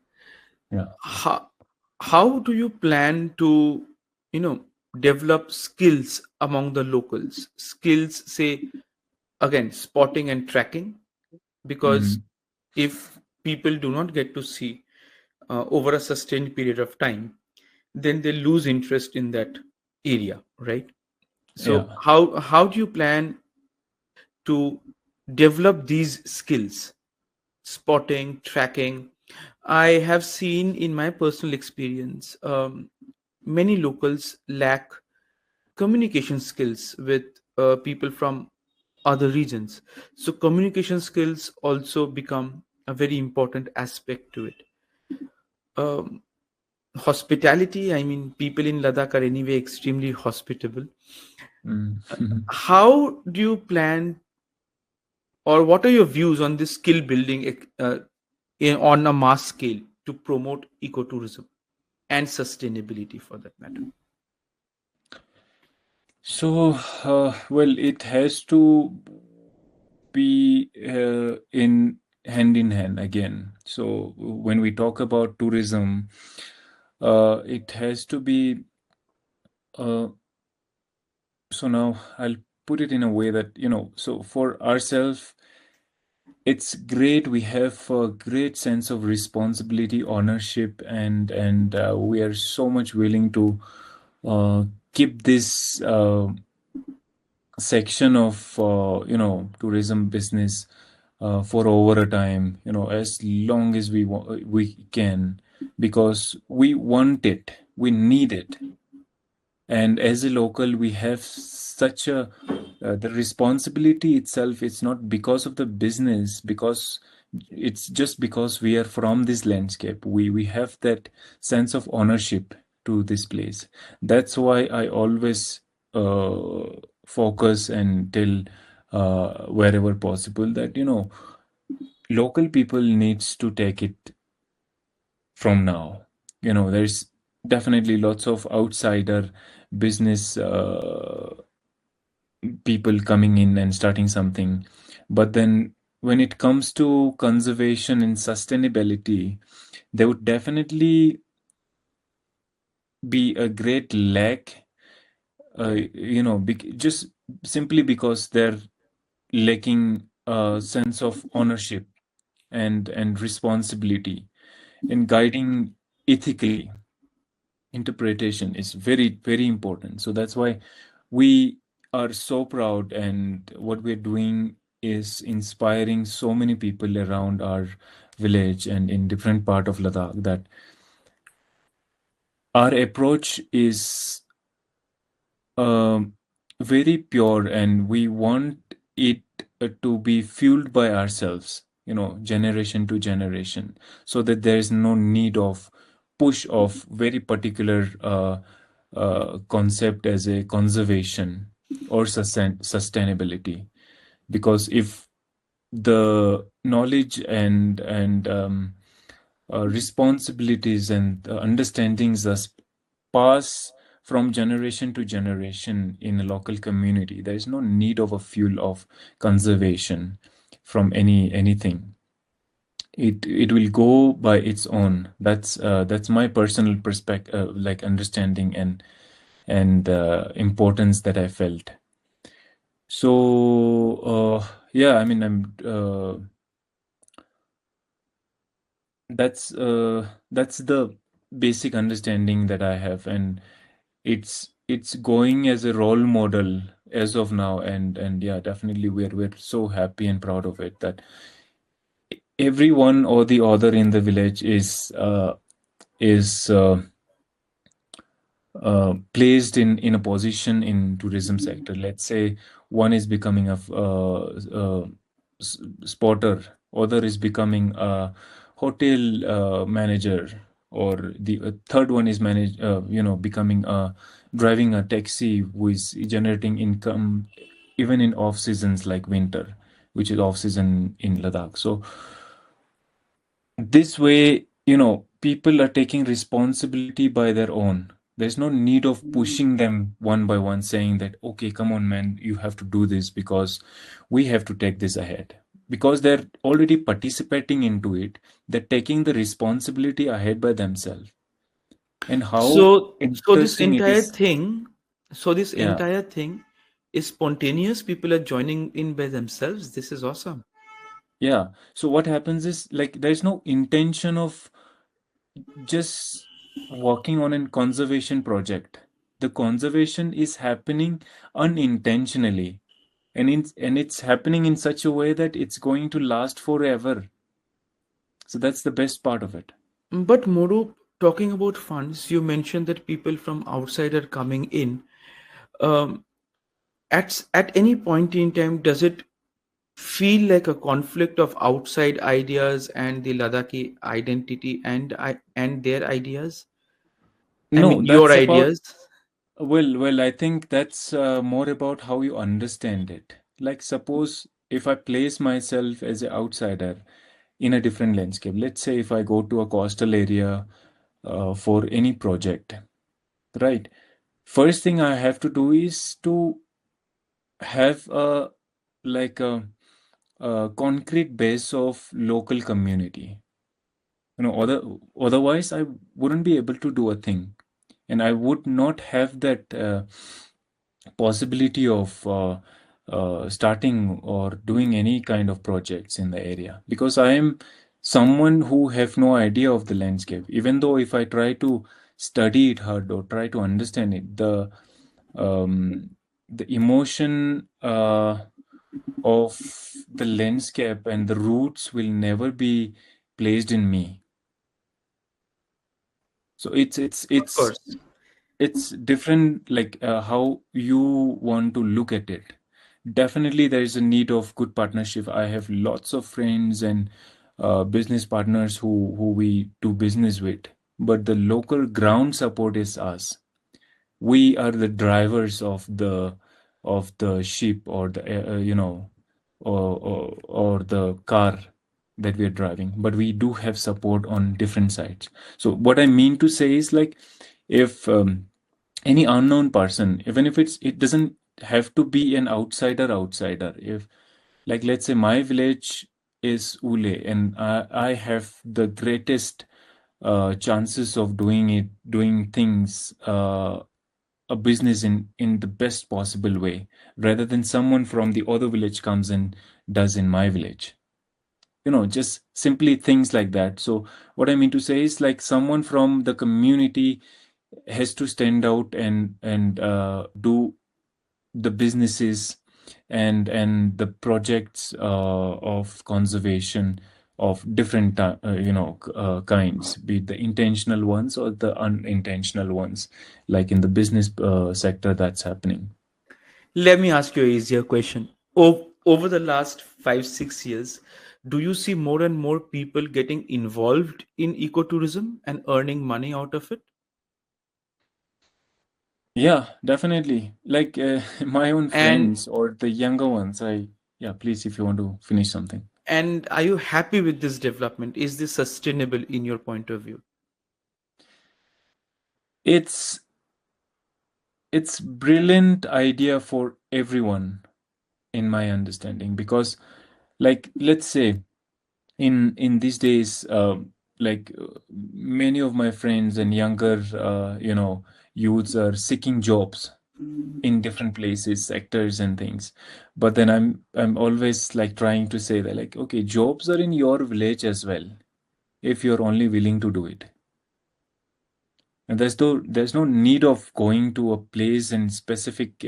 [SPEAKER 1] yeah.
[SPEAKER 2] How do you plan to, you know, develop skills among the locals? Skills, say, again, spotting and tracking, because
[SPEAKER 1] Mm.
[SPEAKER 2] if people do not get to see over a sustained period of time, then they lose interest in that area, right? So
[SPEAKER 1] Yeah.
[SPEAKER 2] how do you plan to develop these skills, spotting, tracking? I have seen in my personal experience, many locals lack communication skills with people from other regions. So communication skills also become a very important aspect to it. um, Hospitality, I mean, people in Ladakh are anyway extremely hospitable.
[SPEAKER 1] Mm.
[SPEAKER 2] How do you plan, or what are your views on this skill building on a mass scale to promote ecotourism and sustainability for that matter?
[SPEAKER 1] So, well, it has to be in hand again. So, when we talk about tourism, it has to be. Uh, so now I'll put it in a way that, so for ourselves, it's great. We have a great sense of responsibility, ownership, and we are so much willing to keep this. Section of tourism business for over a time, as long as we can, because we want it, we need it. And as a local, we have such a the responsibility itself. It's not because of the business, because it's just because we are from this landscape. We have that sense of ownership to this place. That's why I always uh, focus and tell wherever possible that local people needs to take it from now. There's definitely lots of outsider business people coming in and starting something. But then when it comes to conservation and sustainability, there would definitely be a great lack, just simply because they're lacking a sense of ownership and responsibility in guiding ethically. Interpretation is very, very important. So that's why we are so proud, and what we're doing is inspiring so many people around our village and in different part of Ladakh, that our approach is um, very pure, and we want it to be fueled by ourselves, generation to generation, so that there is no need of push of very particular concept as a conservation or sustainability. Because if the knowledge and responsibilities and understandings are passed from generation to generation in a local community. There is no need of a fuel of conservation from anything. It will go by its own. That's my personal perspective, like understanding and importance that I felt. So yeah, I mean, that's the basic understanding that I have, and it's going as a role model as of now, and yeah, definitely we're so happy and proud of it that everyone or the other in the village is placed in a position in tourism sector. Let's say one is becoming spotter, other is becoming a hotel manager, or the third one is becoming a driving a taxi who is generating income even in off seasons like winter, which is off season in Ladakh. So this way, people are taking responsibility by their own. There's no need of pushing them one by one, saying that, okay, come on, man, you have to do this because we have to take this ahead. Because they're already participating into it, they're taking the responsibility ahead by themselves. And how
[SPEAKER 2] So this
[SPEAKER 1] interesting it
[SPEAKER 2] entire
[SPEAKER 1] is.
[SPEAKER 2] thing, so this
[SPEAKER 1] Yeah.
[SPEAKER 2] entire thing is spontaneous. People are joining in by themselves. This is awesome.
[SPEAKER 1] Yeah. So what happens is, like, there's no intention of just working on a conservation project. The conservation is happening unintentionally, and it's happening in such a way that it's going to last forever. So that's the best part of it.
[SPEAKER 2] But Morup, talking about funds, you mentioned that people from outside are coming in. Um, at any point in time, does it feel like a conflict of outside ideas and the Ladakhi identity and their ideas? I
[SPEAKER 1] No,
[SPEAKER 2] mean, your
[SPEAKER 1] that's about,
[SPEAKER 2] ideas.
[SPEAKER 1] well, I think that's more about how you understand it. Like, suppose if I place myself as an outsider in a different landscape, let's say if I go to a coastal area for any project, right? First thing I have to do is to have a concrete base of local community. Otherwise I wouldn't be able to do a thing, and I would not have that possibility of starting or doing any kind of projects in the area, because I am someone who have no idea of the landscape. Even though if I try to study it hard or try to understand it, um, the emotion of the landscape and the roots will never be placed in me. So it's it's
[SPEAKER 2] Of
[SPEAKER 1] it's
[SPEAKER 2] course.
[SPEAKER 1] it's different, like how you want to look at it. Definitely there is a need of good partnership. I have lots of friends and business partners who we do business with, but the local ground support is us. We are the drivers of the ship, or the or the car that we are driving, but we do have support on different sides. So what I mean to say is, like, if any unknown person, even if it doesn't have to be an outsider, if, like, let's say my village is Uley, and I have the greatest chances of doing things, a business in the best possible way, rather than someone from the other village comes and does in my village. Just simply things like that. So what I mean to say is, like, someone from the community has to stand out and do the businesses and the projects of conservation of different kinds, be it the intentional ones or the unintentional ones, like in the business sector that's happening.
[SPEAKER 2] Let me ask you a easier question. Over the last 5, 6 years, do you see more and more people getting involved in ecotourism and earning money out of it?
[SPEAKER 1] Yeah, definitely. Like my own
[SPEAKER 2] And
[SPEAKER 1] friends or the younger ones. Yeah, please, if you want to finish something.
[SPEAKER 2] and are you happy with this development? Is this sustainable in your point of view?
[SPEAKER 1] It's it's brilliant idea for everyone in my understanding, because like let's say in these days, like many of my friends and younger youths are seeking jobs in different places, sectors and things. But then I'm always like trying to say that, like, okay, jobs are in your village as well, if you're only willing to do it. And there's no need of going to a place and specific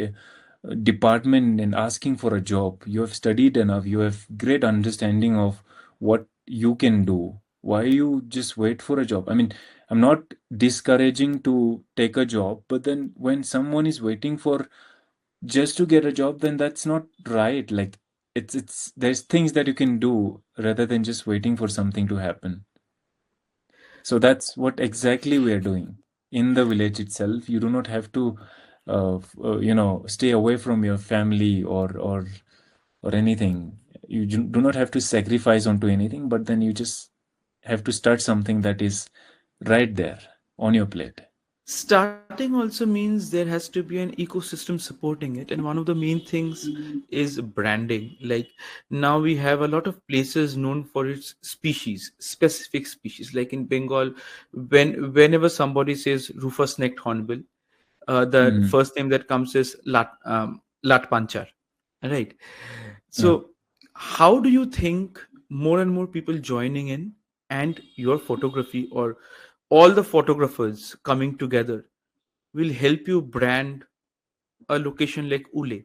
[SPEAKER 1] department and asking for a job. You have studied enough, you have great understanding of what you can do. Why you just wait for a job? I mean, I'm not discouraging to take a job, but then when someone is waiting for just to get a job, then that's not right. Like, it's there's things that you can do rather than just waiting for something to happen. So that's what exactly we are doing in the village itself. You do not have to, stay away from your family or anything. You do not have to sacrifice onto anything, but then you just have to start something that is right there on your plate.
[SPEAKER 2] Starting also means there has to be an ecosystem supporting it, and one of the main things is branding. Like, now we have a lot of places known for its species, specific species. Like in Bengal, whenever somebody says rufous necked hornbill, the
[SPEAKER 1] Mm.
[SPEAKER 2] first name that comes is lat panchar, right?
[SPEAKER 1] Yeah.
[SPEAKER 2] So how do you think more and more people joining in, and your photography, or all the photographers coming together, will help you brand a location like Uley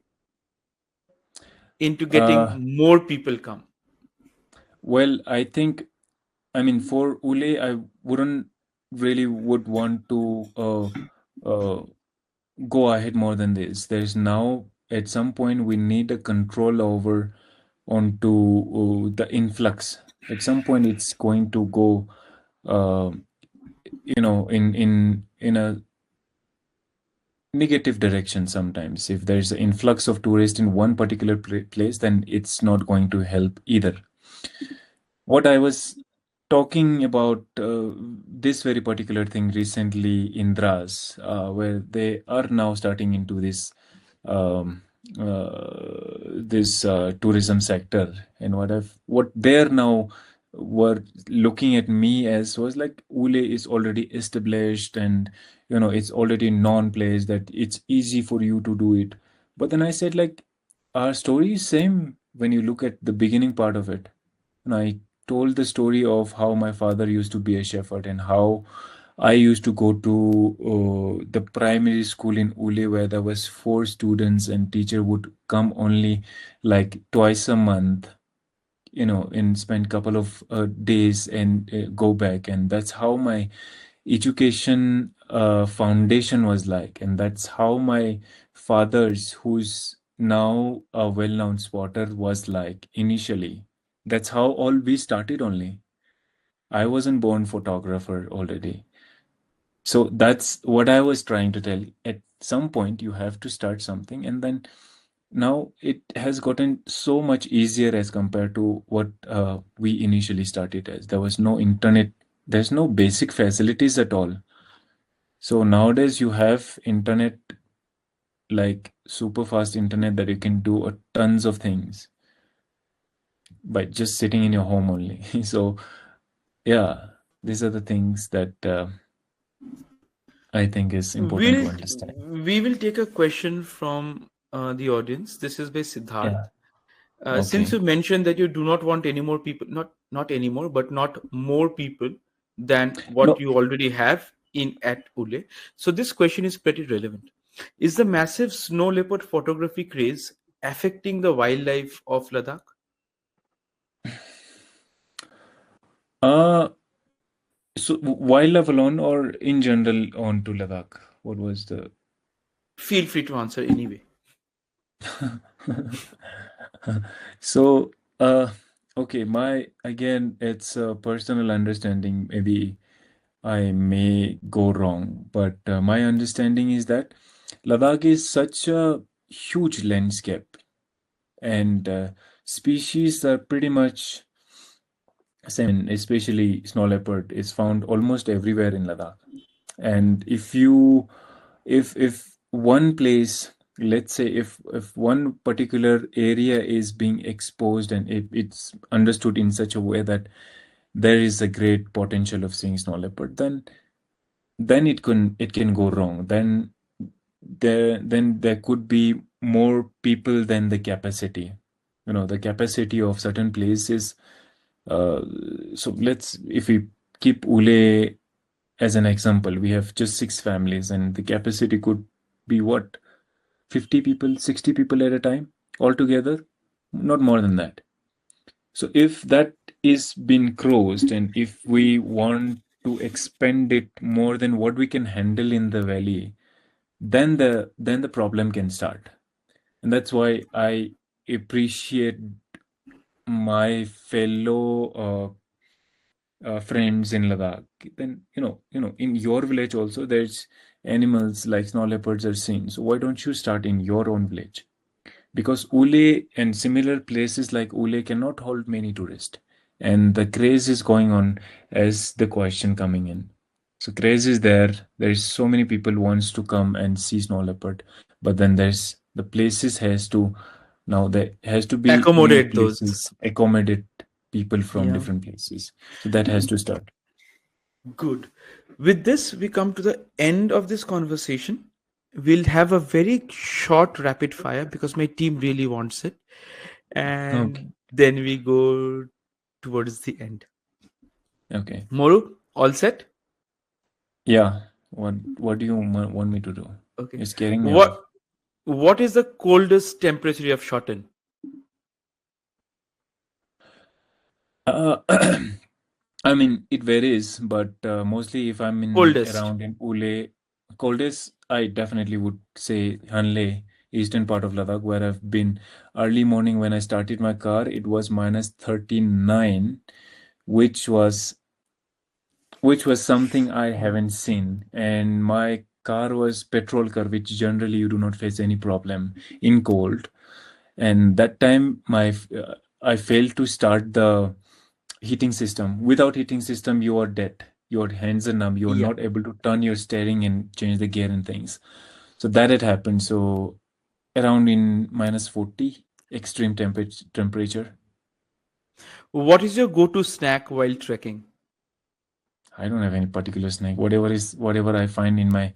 [SPEAKER 2] into getting
[SPEAKER 1] Uh,
[SPEAKER 2] more people come?
[SPEAKER 1] well, I think, I mean, for Ule, I wouldn't really would want to go ahead more than this. There's now at some point we need a control over onto the influx. At some point, it's going to go, uh, in a negative direction sometimes. If there's an influx of tourists in one particular place, then it's not going to help either. What I was talking about, this very particular thing recently in Dras, where they are now starting into um, this tourism sector, and what they're now were looking at me as was like, Ule is already established, and it's already known place that it's easy for you to do it. But then I said, like, our story is same when you look at the beginning part of it. And I told the story of how my father used to be a shepherd, and how I used to go to the primary school in Ule, where there was four students and teacher would come only like twice a month, and spend couple of days and go back. And that's how my education foundation was like. And that's how my father's, who's now a well-known spotter, was like initially. That's how all we started only. I wasn't born photographer already. So that's what I was trying to tell. At some point, you have to start something, and then now it has gotten so much easier as compared to what we initially started as. There was no internet, there's no basic facilities at all. So nowadays, you have internet, like super fast internet, that you can do tons of things by just sitting in your home only. So yeah, these are the things that I think is important to
[SPEAKER 2] We'll
[SPEAKER 1] understand.
[SPEAKER 2] we will take a question from the audience. This is by Siddharth.
[SPEAKER 1] Yeah.
[SPEAKER 2] Since
[SPEAKER 1] Okay.
[SPEAKER 2] you mentioned that you do not want any more people, not anymore, but not more people than what
[SPEAKER 1] No.
[SPEAKER 2] you already have in at Ule. So this question is pretty relevant. Is the massive snow leopard photography craze affecting the wildlife of Ladakh?
[SPEAKER 1] Uh, so wildlife alone or in general on to Ladakh? What was the?
[SPEAKER 2] Feel free to answer anyway.
[SPEAKER 1] So, okay, my again, it's a personal understanding. Maybe I may go wrong, but my understanding is that Ladakh is such a huge landscape, and species are pretty much same, especially snow leopard is found almost everywhere in Ladakh. And if one place, let's say if one particular area is being exposed and if it's understood in such a way that there is a great potential of seeing snow leopard, then it can go wrong. Then there could be more people than the capacity. The capacity of certain places. Uh, so let's if we keep Uley as an example, we have just 6 families, and the capacity could be what, 50 people, 60 people at a time altogether, not more than that. So if that is been closed, and if we want to expand it more than what we can handle in the valley, then the problem can start. And that's why I appreciate my fellow friends in Ladakh. Then in your village also there's animals like snow leopards are seen. So why don't you start in your own village? Because Uley and similar places like Uley cannot hold many tourists. And the craze is going on as the question coming in. So craze is there. There's so many people wants to come and see snow leopard, but then there's the places has to now there has to be new
[SPEAKER 2] Accommodate those.
[SPEAKER 1] places accommodate people from
[SPEAKER 2] Yeah.
[SPEAKER 1] different places. So that has to start.
[SPEAKER 2] Good. With this, we come to the end of this conversation. We'll have a very short rapid fire because my team really wants it.
[SPEAKER 1] Okay.
[SPEAKER 2] And then we go towards the end.
[SPEAKER 1] Okay.
[SPEAKER 2] Moru, all set?
[SPEAKER 1] Yeah. What do you want me to do?
[SPEAKER 2] Okay.
[SPEAKER 1] You're scaring me off.
[SPEAKER 2] What is the coldest temperature you have shot in?
[SPEAKER 1] Uh, I mean, it varies, but mostly if I'm in
[SPEAKER 2] Coldest.
[SPEAKER 1] around in Uley, coldest, I definitely would say Hanle, eastern part of Ladakh, where I've been early morning when I started my car, it was minus 39, which was which was something I haven't seen. And my car was petrol car, which generally you do not face any problem in cold. And that time I failed to start the heating system. Without heating system, you are dead. Your hands are numb. You are
[SPEAKER 2] Yeah.
[SPEAKER 1] not able to turn your steering and change the gear and things. So that had happened. So around in minus 40 extreme temperature.
[SPEAKER 2] What is your go-to snack while trekking?
[SPEAKER 1] I don't have any particular snack. Whatever I find in my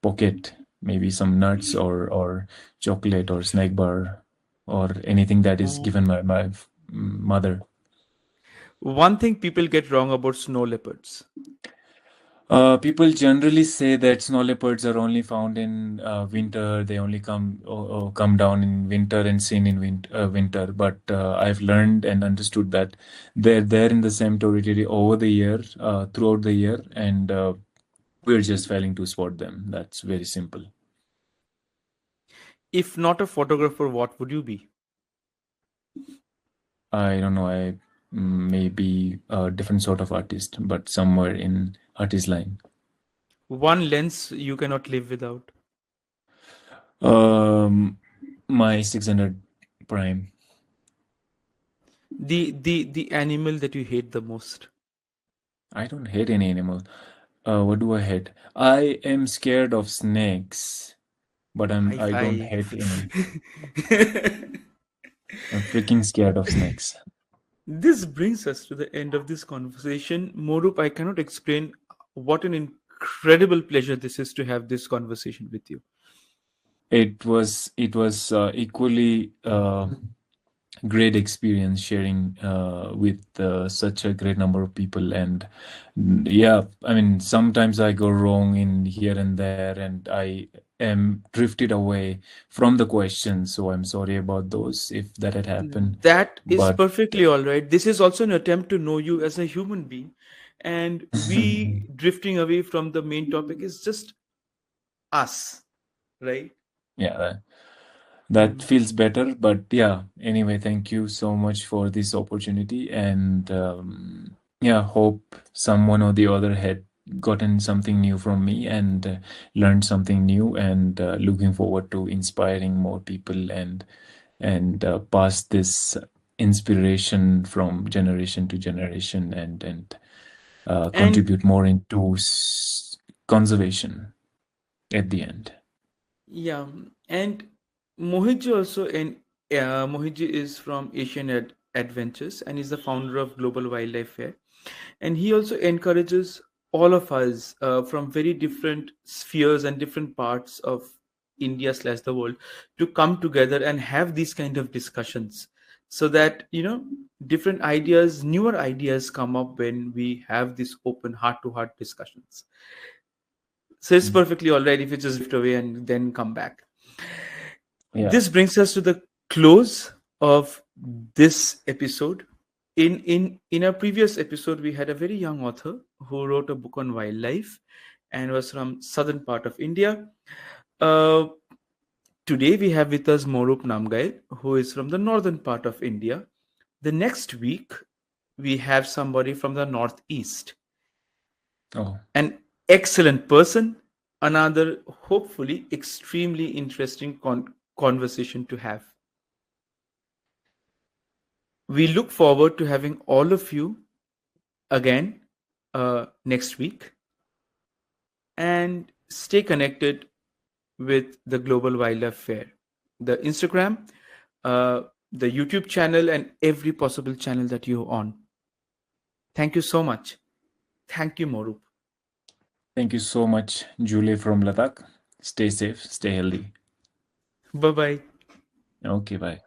[SPEAKER 1] pocket, maybe some nuts or chocolate or snack bar or anything that is
[SPEAKER 2] W-
[SPEAKER 1] given by my mother.
[SPEAKER 2] One thing people get wrong about snow leopards.
[SPEAKER 1] People generally say that snow leopards are only found in winter. They only come down in winter and seen in winter. But I've learned and understood that they're there in the same territory over the year, throughout the year, and we're just failing to spot them. That's very simple.
[SPEAKER 2] If not a photographer, what would you be?
[SPEAKER 1] I don't know. I may be a different sort of artist, but somewhere in artist line.
[SPEAKER 2] One lens you cannot live without.
[SPEAKER 1] Um, my 600 prime.
[SPEAKER 2] The animal that you hate the most.
[SPEAKER 1] I don't hate any animal. What do I hate? I am scared of snakes, but
[SPEAKER 2] High
[SPEAKER 1] I don't hate
[SPEAKER 2] five.
[SPEAKER 1] any. I'm freaking scared of snakes.
[SPEAKER 2] This brings us to the end of this conversation. Morup, I cannot explain what an incredible pleasure this is to have this conversation with you.
[SPEAKER 1] It was equally great experience sharing with such a great number of people. And yeah, I mean, sometimes I go wrong in here and there, and I am drifted away from the questions. So I'm sorry about those if that had happened.
[SPEAKER 2] That is
[SPEAKER 1] But
[SPEAKER 2] perfectly all right. This is also an attempt to know you as a human being. And we drifting away from the main topic is just us, right?
[SPEAKER 1] yeah, that
[SPEAKER 2] Mm.
[SPEAKER 1] feels better. But yeah, anyway, thank you so much for this opportunity. And yeah, hope someone or the other had gotten something new from me and learned something new, and looking forward to inspiring more people and pass this inspiration from generation to generation, and
[SPEAKER 2] And
[SPEAKER 1] contribute more into conservation at the end.
[SPEAKER 2] Yeah, and Mohitji also, and Mohitji is from Asian Adventures and is the founder of Global Wildlife Fair, and he also encourages all of us from very different spheres and different parts of India slash the world to come together and have these kind of discussions, so that different ideas, newer ideas come up when we have these open heart to heart discussions. So it's
[SPEAKER 1] Mm.
[SPEAKER 2] perfectly all right if you just drift away and then come back.
[SPEAKER 1] Yeah.
[SPEAKER 2] This brings us to the close of this episode. In our previous episode, we had a very young author who wrote a book on wildlife and was from southern part of India. Uh, Today we have with us Morup Namgail, who is from the northern part of India. The next week we have somebody from the northeast,
[SPEAKER 1] Oh,
[SPEAKER 2] an excellent person, another hopefully extremely interesting conversation to have. We look forward to having all of you again next week, and stay connected with the Global Wildlife Fair, the Instagram, uh, the YouTube channel, and every possible channel that you're on. Thank you so much. Thank you, Morup.
[SPEAKER 1] thank you so much, Julie from Ladakh. Stay safe, stay healthy.
[SPEAKER 2] Bye bye.
[SPEAKER 1] Okay, bye.